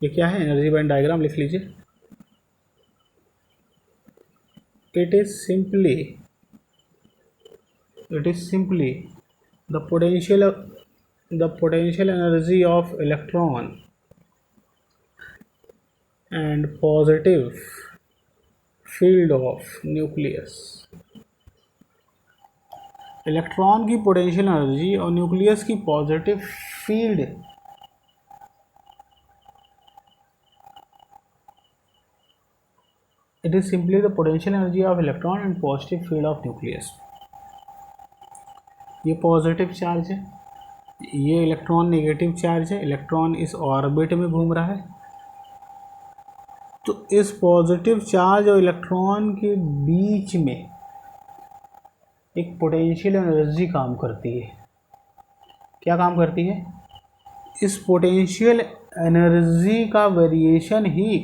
ये क्या है? एनर्जी बैंड डायग्राम लिख लीजिए। it is simply the potential energy of electron and positive field of nucleus। Electron की पोटेंशियल एनर्जी और nucleus की positive field, it is simply the potential energy of electron and positive field of nucleus. ये positive charge है, ये electron negative charge है, electron इस orbit में घूम रहा है। तो इस पॉजिटिव चार्ज और इलेक्ट्रॉन के बीच में एक पोटेंशियल एनर्जी काम करती है। क्या काम करती है? इस पोटेंशियल एनर्जी का वेरिएशन ही,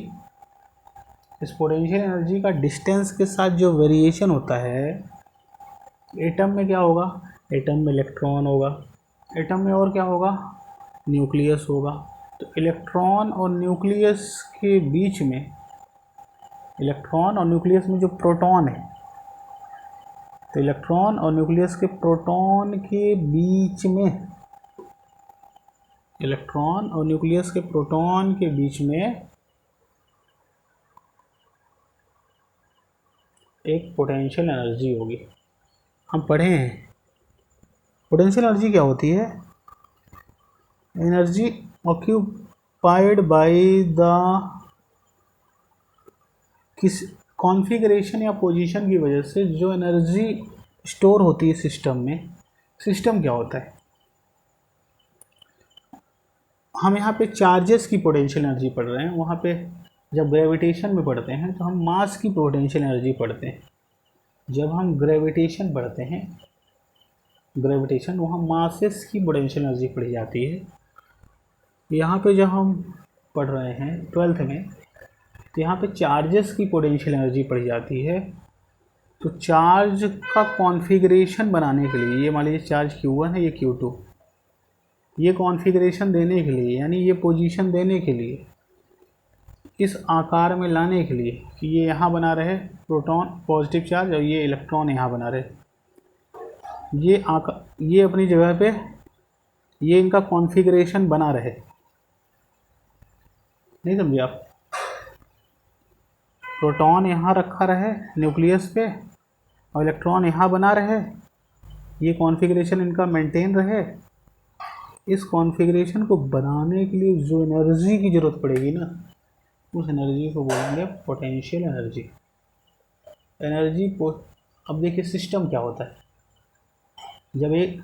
इस पोटेंशियल एनर्जी का डिस्टेंस के साथ जो वेरिएशन होता है, एटम में क्या होगा? एटम में इलेक्ट्रॉन होगा, एटम में और क्या होगा? न्यूक्लियस होगा। तो इलेक्ट्रॉन और न्यूक्लियस के बीच में इलेक्ट्रॉन और न्यूक्लियस में जो प्रोटॉन है, तो इलेक्ट्रॉन और न्यूक्लियस के प्रोटॉन के बीच में, इलेक्ट्रॉन और न्यूक्लियस के प्रोटॉन के बीच में एक पोटेंशियल एनर्जी होगी। हम पढ़े हैं पोटेंशियल एनर्जी क्या होती है? एनर्जी ऑक्यूपाइड बाय द किस कॉन्फ़िगरेशन या पोजीशन की वजह से जो एनर्जी स्टोर होती है सिस्टम में। सिस्टम क्या होता है? हम यहाँ पे चार्जेस की पोटेंशियल एनर्जी पढ़ रहे हैं, वहाँ पे जब ग्रेविटेशन में पढ़ते हैं तो हम मास की पोटेंशियल एनर्जी पढ़ते हैं। जब हम ग्रेविटेशन पढ़ते हैं, ग्रेविटेशन, वहाँ मासेस की पोटेंशियल एनर्जी पढ़ी जाती है। यहाँ पे जब हम पढ़ रहे हैं 12th में, तो यहाँ पे चार्जेस की पोटेंशियल एनर्जी पढ़ी जाती है। तो चार्ज का कॉन्फ़िगरेशन बनाने के लिए, ये मान लीजिए चार्ज Q1 है, ये Q2, ये कॉन्फ़िगरेशन देने के लिए, यानी ये पोजीशन देने के लिए, इस आकार में लाने के लिए कि ये यहाँ बना रहे प्रोटॉन पॉजिटिव चार्ज और ये इलेक्ट्रॉन यहाँ बना रहे, ये अपनी जगह पे, ये इनका कॉन्फ़िगरेशन बना रहे। नहीं समझे आप? प्रोटॉन यहाँ रखा रहे न्यूक्लियस पे और इलेक्ट्रॉन यहाँ बना रहे, ये कॉन्फ़िगरेशन इनका मेंटेन रहे। इस कॉन्फ़िगरेशन को बनाने के लिए जो एनर्जी की ज़रूरत पड़ेगी ना, उस एनर्जी को बोलेंगे पोटेंशियल एनर्जी। अब देखिए सिस्टम क्या होता है। जब एक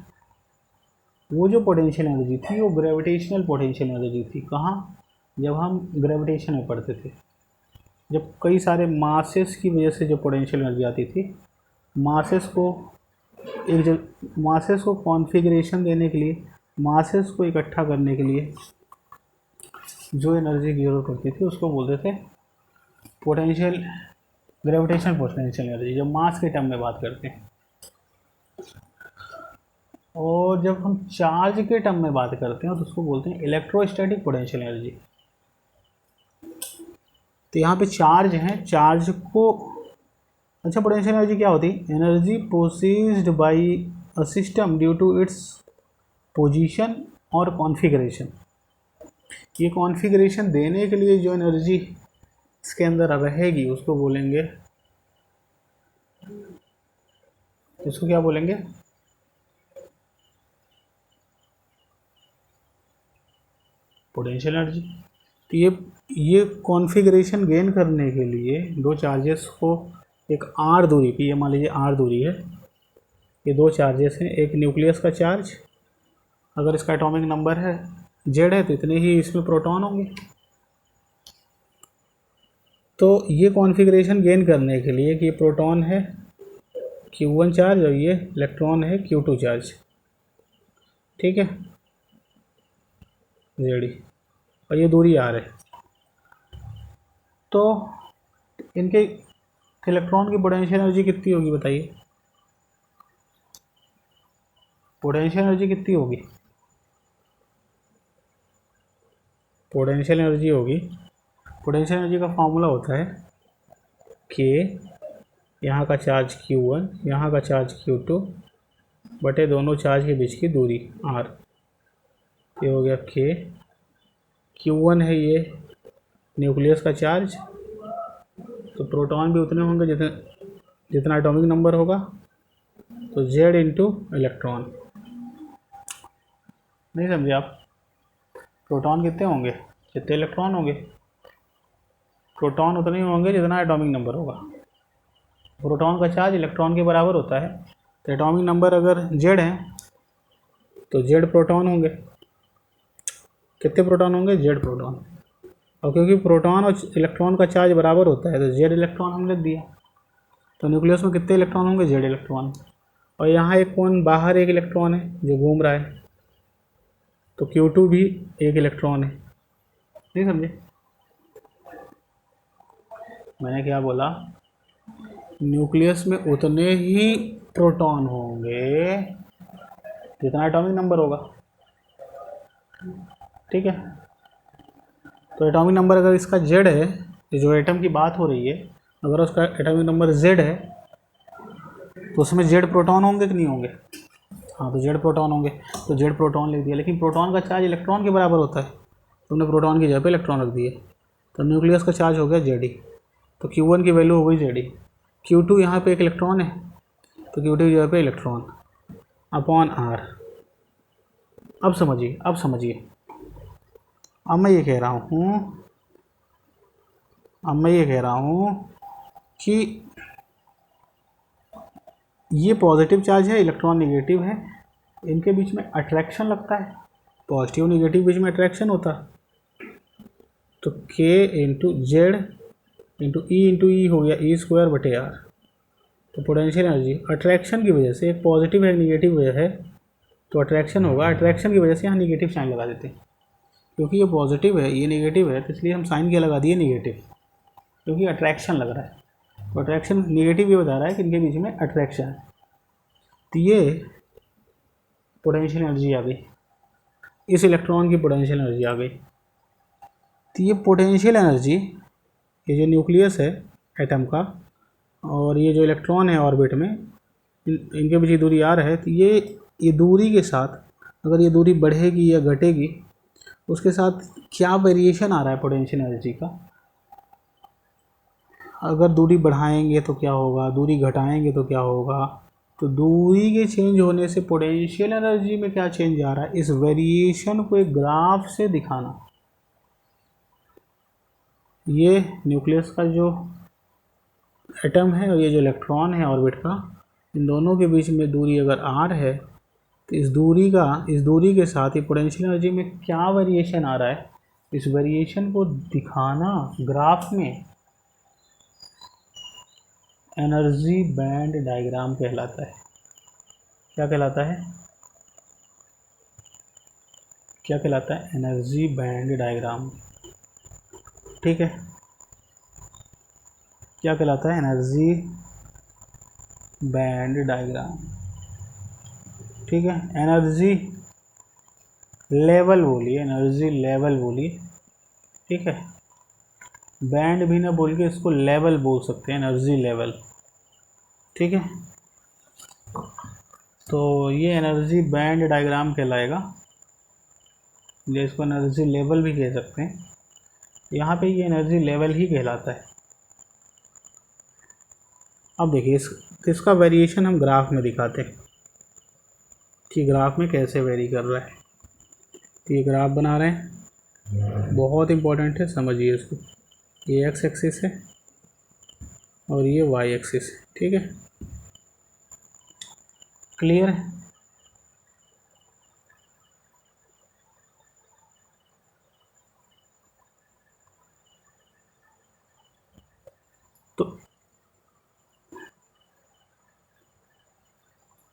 वो जो पोटेंशियल एनर्जी थी वो ग्रेविटेशनल पोटेंशियल एनर्जी थी। कहाँ? जब हम ग्रेविटेशन में पढ़ते थे, जब कई सारे मासेस की वजह से जो पोटेंशियल एनर्जी आती थी, मासेस को कॉन्फ़िगरेशन देने के लिए, मासेस को इकट्ठा करने के लिए जो एनर्जी की ज़रूरत पड़ती थी उसको बोलते थे पोटेंशियल, ग्रेविटेशनल पोटेंशियल एनर्जी, जब मास के टर्म में बात करते हैं। और जब हम चार्ज के टर्म में बात करते हैं तो उसको बोलते हैं इलेक्ट्रोस्टैटिक पोटेंशियल एनर्जी। तो यहाँ पे चार्ज है, चार्ज को, अच्छा पोटेंशियल एनर्जी क्या होती है? Energy processed by a system due to its position और कॉन्फ़िगरेशन। ये कॉन्फ़िगरेशन देने के लिए जो एनर्जी इसके अंदर रहेगी उसको बोलेंगे, इसको क्या बोलेंगे? Potential energy. तो ये कॉन्फ़िगरेशन गेन करने के लिए दो चार्जेस को एक r दूरी की, ये मान लीजिए r दूरी है, ये दो चार्जेस हैं। एक न्यूक्लियस का चार्ज, अगर इसका एटॉमिक नंबर है Z है तो इतने ही इसमें प्रोटॉन होंगे। तो ये कॉन्फ़िगरेशन गेन करने के लिए कि ये प्रोटॉन है Q1 चार्ज और ये इलेक्ट्रॉन है Q2 चार्ज, ठीक है, Z, और ये दूरी R है। तो इनके इलेक्ट्रॉन की पोटेंशियल एनर्जी कितनी होगी बताइए? पोटेंशियल एनर्जी कितनी होगी? पोटेंशियल एनर्जी होगी, पोटेंशियल एनर्जी का फॉर्मूला होता है K, यहाँ का चार्ज Q1, यहाँ का चार्ज Q2 बटे दोनों चार्ज के बीच की दूरी R। ये हो गया K। Q1 है ये न्यूक्लियस का चार्ज, तो प्रोटॉन भी उतने होंगे जितना एटॉमिक नंबर होगा, तो Z इंटू इलेक्ट्रॉन। नहीं समझे आप? प्रोटॉन कितने होंगे जितने इलेक्ट्रॉन होंगे, प्रोटॉन उतने ही होंगे जितना एटॉमिक नंबर होगा। प्रोटॉन का चार्ज इलेक्ट्रॉन के बराबर होता है, तो एटॉमिक नंबर अगर Z है तो Z प्रोटॉन होंगे। कितने प्रोटॉन होंगे? Z proton. और क्योंकि प्रोटॉन और इलेक्ट्रॉन का चार्ज बराबर होता है तो Z इलेक्ट्रॉन हमने दिया, तो न्यूक्लियस में कितने इलेक्ट्रॉन होंगे? Z electron. और यहाँ एक कौन बाहर एक इलेक्ट्रॉन है जो घूम रहा है, तो Q2 भी एक इलेक्ट्रॉन है। नहीं समझे? मैंने क्या बोला? न्यूक्लियस में उतने ही प्रोटॉन होंगे जितना एटॉमिक नंबर होगा, ठीक है। तो एटॉमिक नंबर अगर इसका Z है, जो एटम की बात हो रही है, अगर उसका एटॉमिक नंबर Z है तो उसमें Z प्रोटॉन होंगे कि नहीं होंगे? हाँ, तो Z प्रोटॉन होंगे, तो Z प्रोटॉन लिख दिया। लेकिन प्रोटॉन का चार्ज इलेक्ट्रॉन के बराबर होता है, तुमने प्रोटॉन की जगह पे इलेक्ट्रॉन रख दिए, तो न्यूक्लियस का चार्ज हो गया Ze। तो Q1 की वैल्यू हो गई Ze। Q2 यहाँ पे एक इलेक्ट्रॉन है, तो Q2 की जगह पे इलेक्ट्रॉन अपॉन R। अब समझिए, अब मैं ये कह रहा हूँ कि ये पॉजिटिव चार्ज है, इलेक्ट्रॉन नेगेटिव है, इनके बीच में अट्रैक्शन लगता है, पॉजिटिव नेगेटिव बीच में अट्रैक्शन होता है। तो K इंटू जेड इंटू ई हो गया E²/R। तो पोटेंशियल एनर्जी अट्रैक्शन की वजह से, एक पॉजिटिव है एक नेगेटिव वजह है, तो अट्रैक्शन होगा। अट्रैक्शन की वजह से यहाँ नेगेटिव साइन लगा देते हैं, क्योंकि ये पॉजिटिव है ये नेगेटिव है, तो इसलिए हम साइन क्या लगा दिए? नेगेटिव, क्योंकि अट्रैक्शन लग रहा है। तो अट्रैक्शन नेगेटिव ये बता रहा है कि इनके बीच में अट्रैक्शन है। तो ये पोटेंशियल एनर्जी आ गई, इस इलेक्ट्रॉन की पोटेंशियल एनर्जी आ गई। तो ये पोटेंशियल एनर्जी, ये जो न्यूक्लियस है एटम का और ये जो इलेक्ट्रॉन है ऑर्बिट में, इनके बीच की दूरी r है, तो ये दूरी के साथ अगर ये दूरी बढ़ेगी या घटेगी, उसके साथ क्या वेरिएशन आ रहा है पोटेंशियल एनर्जी का। अगर दूरी बढ़ाएंगे तो क्या होगा, दूरी घटाएंगे तो क्या होगा। तो दूरी के चेंज होने से पोटेंशियल एनर्जी में क्या चेंज आ रहा है, इस वेरिएशन को एक ग्राफ से दिखाना। ये न्यूक्लियस का जो एटम है और ये जो इलेक्ट्रॉन है ऑर्बिट का, इन दोनों के बीच में दूरी अगर r है, तो इस दूरी के साथ ही पोटेंशियल एनर्जी में क्या वेरिएशन आ रहा है, इस वेरिएशन को दिखाना ग्राफ में एनर्जी बैंड डायग्राम कहलाता है। क्या कहलाता है? क्या कहलाता है? Energy band diagram. ठीक है, क्या कहलाता है? Energy band diagram. ठीक है, एनर्जी लेवल बोलिए, एनर्जी लेवल बोलिए। ठीक है, बैंड भी ना बोल के इसको लेवल बोल सकते हैं, एनर्जी लेवल। ठीक है, तो ये एनर्जी बैंड डायग्राम कहलाएगा, जिसको एनर्जी लेवल भी कह सकते हैं। यहाँ पे ये एनर्जी लेवल ही कहलाता है। अब देखिए इसका वेरिएशन हम ग्राफ में दिखाते हैं कि ग्राफ में कैसे वेरी कर रहा है। तो ये ग्राफ बना रहे हैं, बहुत इंपॉर्टेंट है, समझिए इसको। ये एक्स एक्सिस है और ये वाई एक्सिस है। ठीक है, क्लियर है?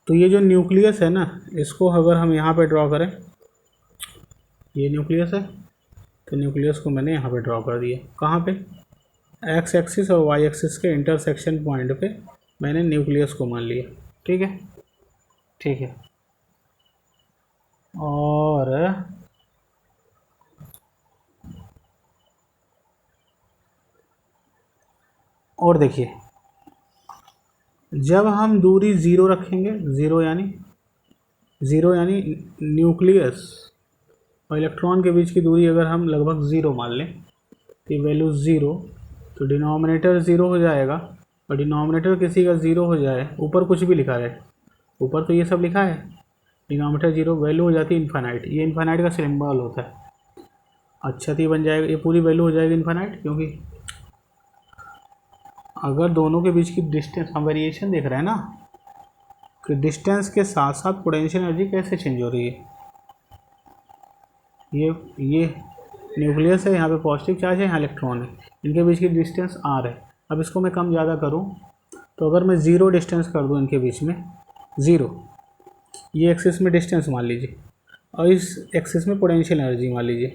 तो ये जो न्यूक्लियस है ना, इसको अगर हम यहाँ पे ड्रॉ करें, ये न्यूक्लियस है, तो न्यूक्लियस को मैंने यहाँ पे ड्रॉ कर दिया। कहाँ पे? एक्स एक्सिस और वाई एक्सिस के इंटरसेक्शन पॉइंट पे मैंने न्यूक्लियस को मान लिया। ठीक है, ठीक है। और देखिए, जब हम दूरी ज़ीरो रखेंगे, ज़ीरो यानी न्यूक्लियस और इलेक्ट्रॉन के बीच की दूरी अगर हम लगभग ज़ीरो मान लें, तो ये वैल्यू ज़ीरो, तो डिनोमिनेटर ज़ीरो हो जाएगा। और डिनोमिनेटर किसी का ज़ीरो हो जाए, ऊपर कुछ भी लिखा है, ऊपर तो ये सब लिखा है, डिनोमिनेटर ज़ीरो, वैल्यू हो जाती है इन्फानाइट। ये इन्फानाइट का सिंबल होता है। अच्छा, तो ये बन जाएगा, ये पूरी वैल्यू हो जाएगी इन्फानाइट, क्योंकि अगर दोनों के बीच की डिस्टेंस, हम वेरिएशन देख रहे हैं ना कि डिस्टेंस के साथ साथ पोटेंशियल एनर्जी कैसे चेंज हो रही है। ये न्यूक्लियस है, यहाँ पे पॉजिटिव चार्ज है, यहाँ इलेक्ट्रॉन है, इनके बीच की डिस्टेंस r है। अब इसको मैं कम ज़्यादा करूँ, तो अगर मैं ज़ीरो डिस्टेंस कर दूँ इनके बीच में, ज़ीरो, ये एक्सिस में डिस्टेंस मान लीजिए और इस एक्सिस में पोटेंशियल एनर्जी मान लीजिए,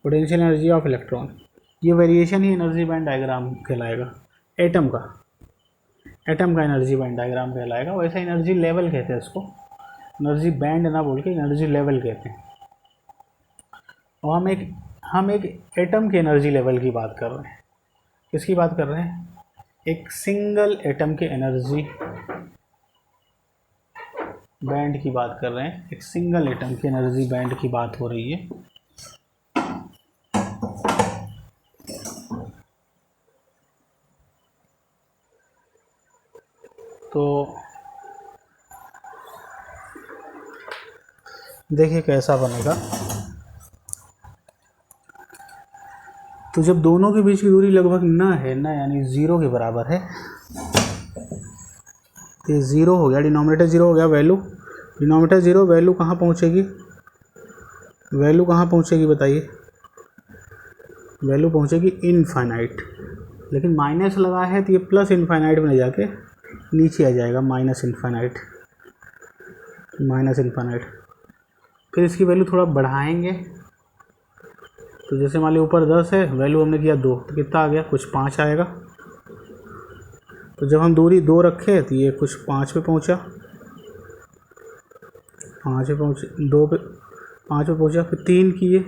पोटेंशियल एनर्जी ऑफ इलेक्ट्रॉन। ये वेरिएशन ही एनर्जी बैंड डायग्राम कहलाएगा, एटम का एनर्जी बैंड डायग्राम कहलाएगा। वैसे एनर्जी लेवल कहते हैं इसको, एनर्जी बैंड ना बोल के एनर्जी लेवल कहते हैं। और हम एक एटम के एनर्जी लेवल की बात कर रहे हैं। किसकी बात कर रहे हैं? एक सिंगल एटम के एनर्जी बैंड की बात कर रहे हैं, एक सिंगल एटम की एनर्जी बैंड की बात हो रही है। तो देखिए कैसा बनेगा। तो जब दोनों के बीच की दूरी लगभग न है, ना यानी ज़ीरो के बराबर है, तो ये ज़ीरो हो गया, डिनोमिनेटर ज़ीरो हो गया, वैल्यू डिनोमिनेटर ज़ीरो, वैल्यू कहाँ पहुँचेगी, वैल्यू कहाँ पहुँचेगी बताइए, वैल्यू पहुँचेगी इनफाइनाइट। लेकिन माइनस लगा है तो ये प्लस इनफाइनाइट में जाके नीचे आ जाएगा, माइनस इनफाइनाइट, माइनस इनफाइनाइट। फिर इसकी वैल्यू थोड़ा बढ़ाएंगे, तो जैसे मान ली ऊपर 10 है, वैल्यू हमने किया 2, तो कितना आ गया, कुछ 5 आएगा। तो जब हम दूरी 2 रखे तो ये कुछ 5 पे पहुंचा, 5 पे पहुँचे, 2 पे 5 पे पहुंचा, फिर 3 किए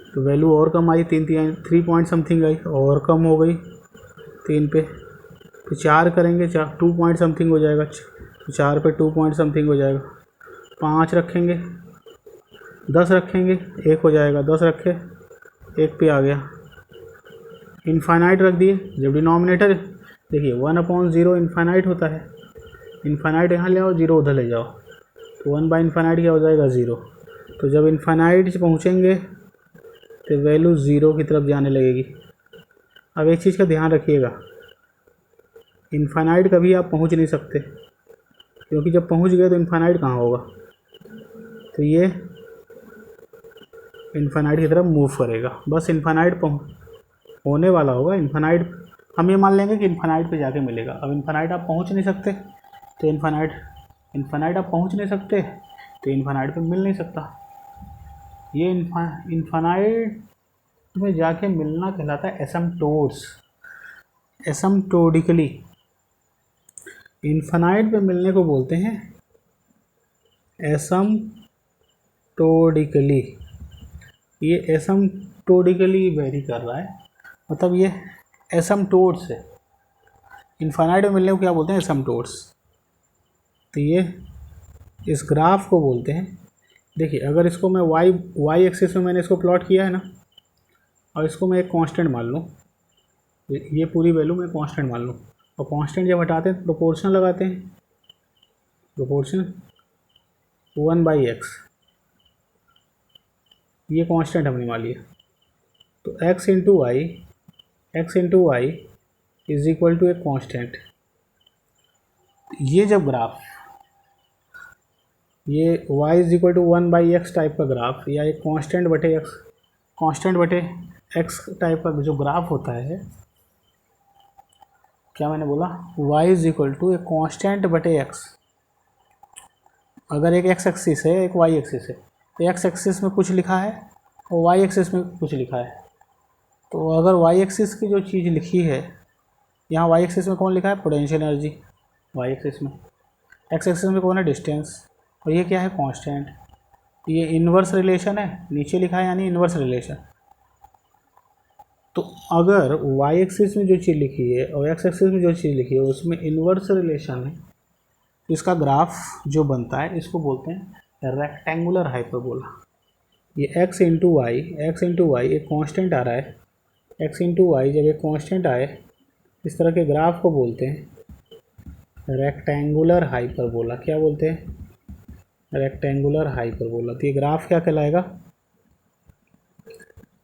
तो वैल्यू और कम आई, 3 पॉइंट समथिंग आई, और कम हो गई 3 पे। फिर 4 करेंगे, 2 पॉइंट समथिंग हो जाएगा, 4 पे 2 पॉइंट समथिंग हो जाएगा। 5 रखेंगे, 10 रखेंगे, 1 हो जाएगा, 10 रखे 1 पे आ गया। इनफाइनाइट रख दिए, जब डिनोमिनेटर देखिए 1/0 इनफाइनाइट होता है, इनफाइनाइट यहाँ ले आओ, 0 उधर ले जाओ, तो 1/इनफाइनाइट क्या हो जाएगा, 0। तो जब इनफाइनाइट से पहुँचेंगे तो वैल्यू 0 की तरफ जाने लगेगी। अब एक चीज़ का ध्यान रखिएगा, इनफाइनाइट कभी आप पहुँच नहीं सकते, क्योंकि जब पहुँच गए तो इनफाइनाइट कहाँ होगा, तो ये इनफाइनाइट की तरफ मूव करेगा, बस इनफाइनाइट होने वाला होगा। इनफाइनाइट हम ये मान लेंगे कि इनफाइनाइट पे जाके मिलेगा। अब इनफाइनाइट आप पहुँच नहीं सकते, तो इनफाइनाइट आप पहुँच नहीं सकते, तो इनफाइनाइट पे मिल नहीं सकता। ये इनफाइनाइट में जाके मिलना कहलाता है एसिम्प्टोट्स। एसिम्प्टोटिकली इनफाइनाइट पे मिलने को बोलते हैं एसिम्प्टोटिकली। ये एसिम्प्टोटिकली वेरी कर रहा है, मतलब ये एसिम्प्टोट्स है। इनफाइनाइट में मिलने को क्या बोलते हैं, एसिम्प्टोट्स। तो ये इस ग्राफ को बोलते हैं, देखिए अगर इसको मैं वाई एक्सिस में मैंने इसको प्लॉट किया है ना, और इसको मैं एक कांस्टेंट मान लूँ, ये पूरी वैल्यू मैं कांस्टेंट मान लूँ, और कांस्टेंट जब हटाते हैं प्रोपोर्शनल लगाते हैं, प्रोपोर्शन 1/x, ये कांस्टेंट हमने मान लिया। तो x into Y is equal to a constant. ये जब ग्राफ, ये y is equal to 1/x type का ग्राफ, या एक कांस्टेंट बटे x टाइप का जो ग्राफ होता है, क्या मैंने बोला, y is equal to a constant बटे x। अगर एक x एक्सिस है, एक y एक्सिस है, तो x एक्सिस में कुछ लिखा है और y एक्सिस में कुछ लिखा है। तो अगर y एक्सिस की जो चीज़ लिखी है, यहाँ y एक्सिस में कौन लिखा है, पोटेंशियल एनर्जी y एक्सिस में, x एक्सिस में कौन है, डिस्टेंस, और ये क्या है, कांस्टेंट। ये इन्वर्स रिलेशन है, नीचे लिखा है यानी इन्वर्स रिलेशन। तो अगर y एक्सिस में जो चीज़ लिखी है और x एक्सिस में जो चीज़ लिखी है उसमें इन्वर्स रिलेशन है, तो इसका ग्राफ जो बनता है इसको बोलते हैं रेक्टेंगुलर हाइपरबोला। ये x इंटू वाई एक कांस्टेंट आ रहा है, x इंटू वाई जब एक कांस्टेंट आए, इस तरह के ग्राफ को बोलते हैं रेक्टेंगुलर हाइपरबोला। क्या बोलते हैं, रेक्टेंगुलर हाइपरबोला। तो ये ग्राफ क्या कहलाएगा,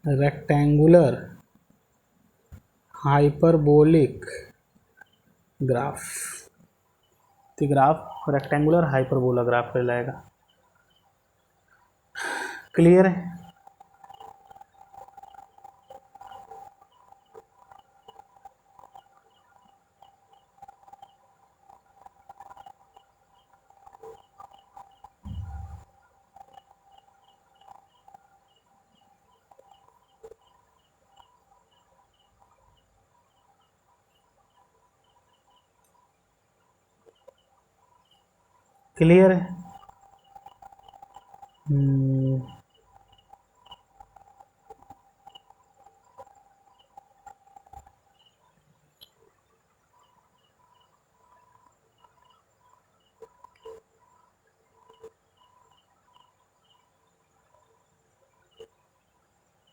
रेक्टेंगुलर हाइपरबोलिक ग्राफ। तो ग्राफ रेक्टेंगुलर हाइपरबोला ग्राफ कहलाएगा। क्लियर है। क्लियर है।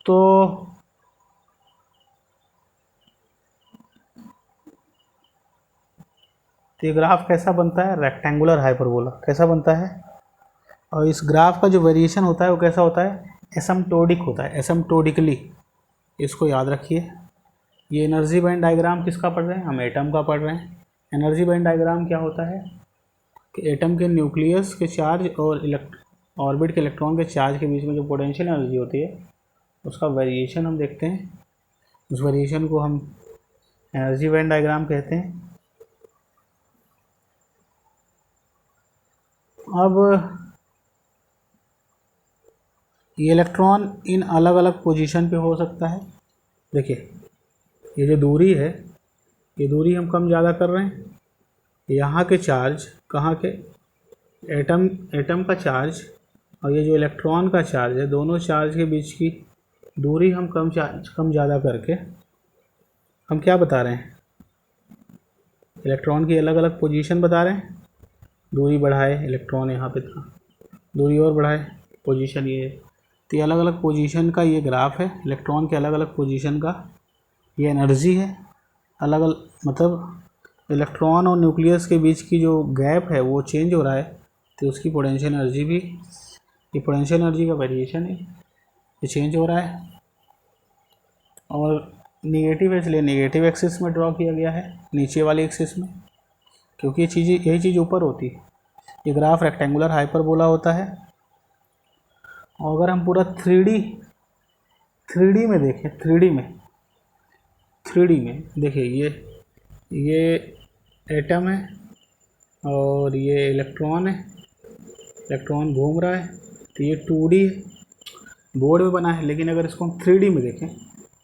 तो ये ग्राफ कैसा बनता है, रेक्टेंगुलर हाइपरबोला कैसा बनता है, और इस ग्राफ का जो वेरिएशन होता है वो कैसा होता है, एसिम्प्टोटिक होता है, एसिम्प्टोटिकली, इसको याद रखिए। ये एनर्जी बैंड डायग्राम किसका पढ़ रहे हैं, हम एटम का पढ़ रहे हैं। एनर्जी बैंड डायग्राम क्या होता है कि एटम के न्यूक्लियस के चार्ज और ऑर्बिट के इलेक्ट्रॉन के चार्ज के बीच में जो पोटेंशियल एनर्जी होती है उसका वेरिएशन हम देखते हैं, उस वेरिएशन को हम एनर्जी बैंड डायग्राम कहते हैं। अब ये इलेक्ट्रॉन इन अलग अलग पोजीशन पे हो सकता है। देखिए ये जो दूरी है, ये दूरी हम कम ज़्यादा कर रहे हैं, यहाँ के चार्ज, कहाँ के, एटम का चार्ज और ये जो इलेक्ट्रॉन का चार्ज है, दोनों चार्ज के बीच की दूरी हम कम ज़्यादा करके हम क्या बता रहे हैं, इलेक्ट्रॉन की अलग अलग पोजीशन बता रहे हैं। दूरी बढ़ाए, इलेक्ट्रॉन यहाँ पे था, दूरी और बढ़ाए, पोजीशन ये है। तो ये अलग अलग पोजीशन का ये ग्राफ है, इलेक्ट्रॉन के अलग अलग पोजीशन का ये एनर्जी है। अलग अलग मतलब इलेक्ट्रॉन और न्यूक्लियस के बीच की जो गैप है वो चेंज हो रहा है, तो उसकी पोटेंशियल एनर्जी भी, ये पोटेंशियल एनर्जी का वेरिएशन है, ये चेंज हो रहा है। और नेगेटिव है इसलिए नेगेटिव एक्सिस में ड्रॉ किया गया है, नीचे वाली एक्सिस में, क्योंकि यही चीज़ ऊपर होती है। ये ग्राफ रेक्टेंगुलर हाइपरबोला होता है। और अगर हम पूरा 3D में देखें, 3D में देखिए, ये एटम है और ये इलेक्ट्रॉन है, इलेक्ट्रॉन घूम रहा है, तो ये 2D बोर्ड में बना है। लेकिन अगर इसको हम 3D में देखें,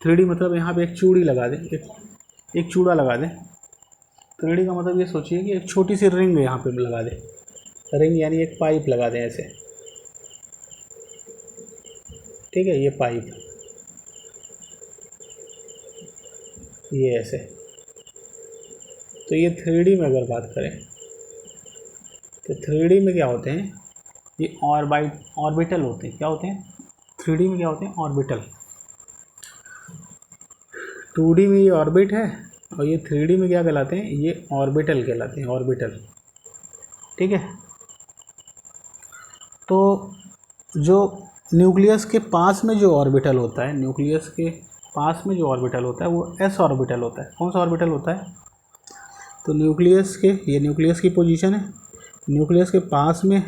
3D मतलब यहाँ पे एक चूड़ी लगा दें, एक चूड़ा लगा दें। 3D का मतलब ये सोचिए कि एक छोटी सी रिंग यहाँ पे लगा दें, रिंग यानी एक पाइप लगा दें ऐसे, ठीक है, ये पाइप, ये ऐसे। तो ये 3D में अगर बात करें तो 3D में क्या होते हैं, ये ऑर्बिटल होते हैं। क्या होते हैं 3D में, क्या होते हैं, ऑर्बिटल। 2D में ये ऑर्बिट है और ये 3D में क्या कहलाते हैं, ये ऑर्बिटल कहलाते हैं, ऑर्बिटल, ठीक है। तो जो न्यूक्लियस के पास में जो ऑर्बिटल होता है, न्यूक्लियस के पास में जो ऑर्बिटल होता है वो एस ऑर्बिटल होता है। कौन सा ऑर्बिटल होता है, तो न्यूक्लियस के, ये न्यूक्लियस की पोजीशन है, न्यूक्लियस के पास में।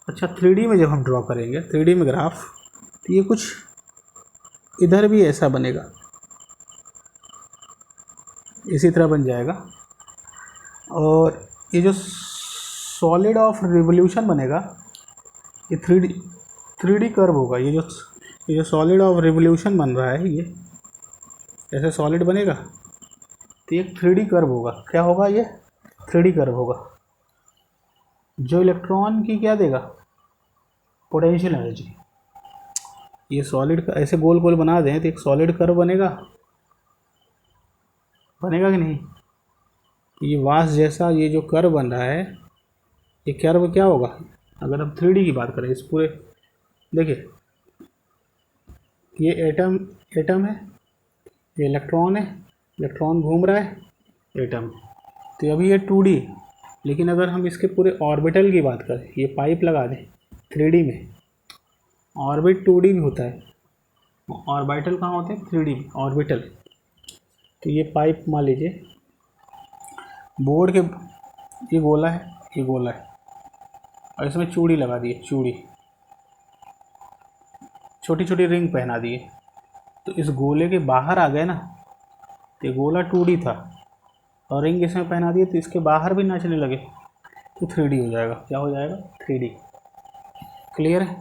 अच्छा 3D में जब हम ड्रॉ करेंगे, 3D में ग्राफ, तो ये कुछ इधर भी ऐसा बनेगा, इसी तरह बन जाएगा। और ये जो सॉलिड ऑफ रिवोल्यूशन बनेगा, ये 3D कर्व होगा। ये जो सॉलिड ऑफ रिवोल्यूशन बन रहा है, ये ऐसे सॉलिड बनेगा, तो ये 3D कर्व होगा। क्या होगा, ये 3D कर्व होगा, जो इलेक्ट्रॉन की क्या देगा, पोटेंशियल एनर्जी। ये सॉलिड का ऐसे गोल गोल बना दें तो एक सॉलिड कर्व बनेगा, बनेगा कि नहीं। ये वास जैसा ये जो कर्व बन रहा है, ये कर्व क्या होगा, अगर हम 3D की बात करें, इस पूरे, देखिए ये एटम है, ये इलेक्ट्रॉन है, इलेक्ट्रॉन घूम रहा है, एटम। तो अभी ये 2D, लेकिन अगर हम इसके पूरे ऑर्बिटल की बात करें, ये पाइप लगा दें 3D में, ऑर्बिट 2D में होता है, ऑर्बिटल कहाँ होते हैं, 3D में, ऑर्बिटल। तो ये पाइप मान लीजिए बोर्ड के, ये गोला है, ये गोला है, और इसमें चूड़ी लगा दी है, चूड़ी, छोटी छोटी रिंग पहना दी है। तो इस गोले के बाहर आ गए ना, तो ये गोला 2D था और रिंग इसमें पहना दी, तो इसके बाहर भी नाचने लगे, तो 3D हो जाएगा। क्या हो जाएगा, 3D। क्लियर है।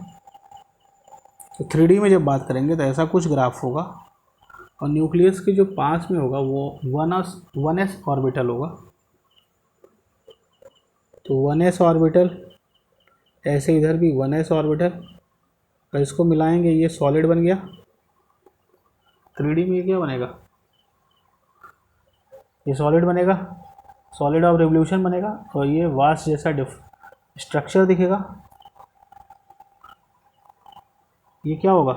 तो 3D में जब बात करेंगे तो ऐसा कुछ ग्राफ होगा, और न्यूक्लियस के जो पास में होगा वो 1s ऑर्बिटल होगा। तो 1s ऑर्बिटल, ऐसे इधर भी 1s ऑर्बिटल, और इसको मिलाएंगे, ये सॉलिड बन गया। 3D में ये क्या बनेगा, ये सॉलिड बनेगा, सॉलिड ऑफ रिवोल्यूशन बनेगा, और ये वास जैसा स्ट्रक्चर दिखेगा। ये क्या होगा,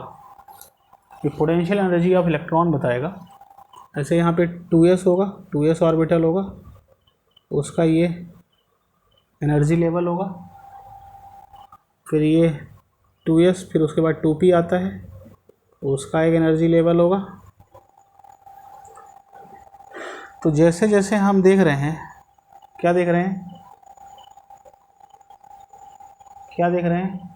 ये पोटेंशियल एनर्जी ऑफ इलेक्ट्रॉन बताएगा। ऐसे यहाँ पे 2s होगा, 2s ऑर्बिटल होगा, उसका ये एनर्जी लेवल होगा, फिर ये 2s, फिर उसके बाद 2p आता है, उसका एक एनर्जी लेवल होगा। तो जैसे जैसे हम देख रहे हैं, क्या देख रहे हैं, क्या देख रहे हैं,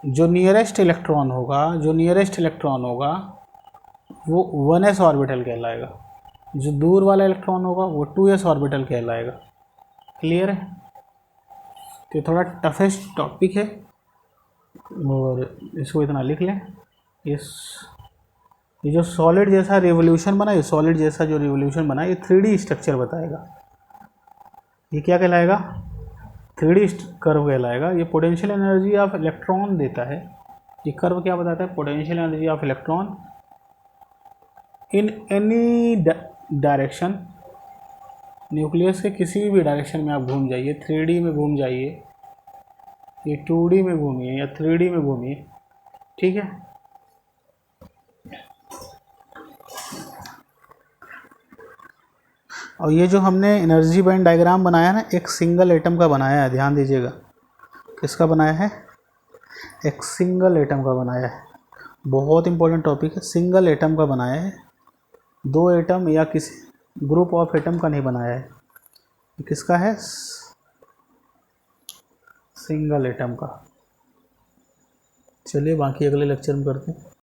जो नियरेस्ट इलेक्ट्रॉन होगा, जो नियरेस्ट इलेक्ट्रॉन होगा वो 1s ऑर्बिटल कहलाएगा, जो दूर वाला इलेक्ट्रॉन होगा वो 2s ऑर्बिटल कहलाएगा। क्लियर है? तो थोड़ा टफेस्ट टॉपिक है और इसको इतना लिख लें। ये जो सॉलिड जैसा रिवोल्यूशन बना, ये सॉलिड जैसा जो रिवोल्यूशन बना, ये 3D स्ट्रक्चर बताएगा। ये क्या कहलाएगा? 3D कर्व कहलाएगा। ये पोटेंशियल एनर्जी ऑफ इलेक्ट्रॉन देता है। ये कर्व क्या बताता है? Potential energy of electron in any direction, nucleus के किसी भी डायरेक्शन में आप घूम जाइए, 3D में घूम जाइए, ये 2D में घूमिए या 3D में घूमिए, ठीक है। और ये जो हमने एनर्जी बैंड डायग्राम बनाया ना, एक सिंगल एटम का बनाया है, ध्यान दीजिएगा। किसका बनाया है? एक सिंगल एटम का बनाया है। बहुत इंपॉर्टेंट टॉपिक है। सिंगल एटम का बनाया है, 2 एटम या किसी ग्रुप ऑफ एटम का नहीं बनाया है। किसका है? सिंगल एटम का। चलिए बाकी अगले लेक्चर में करते हैं।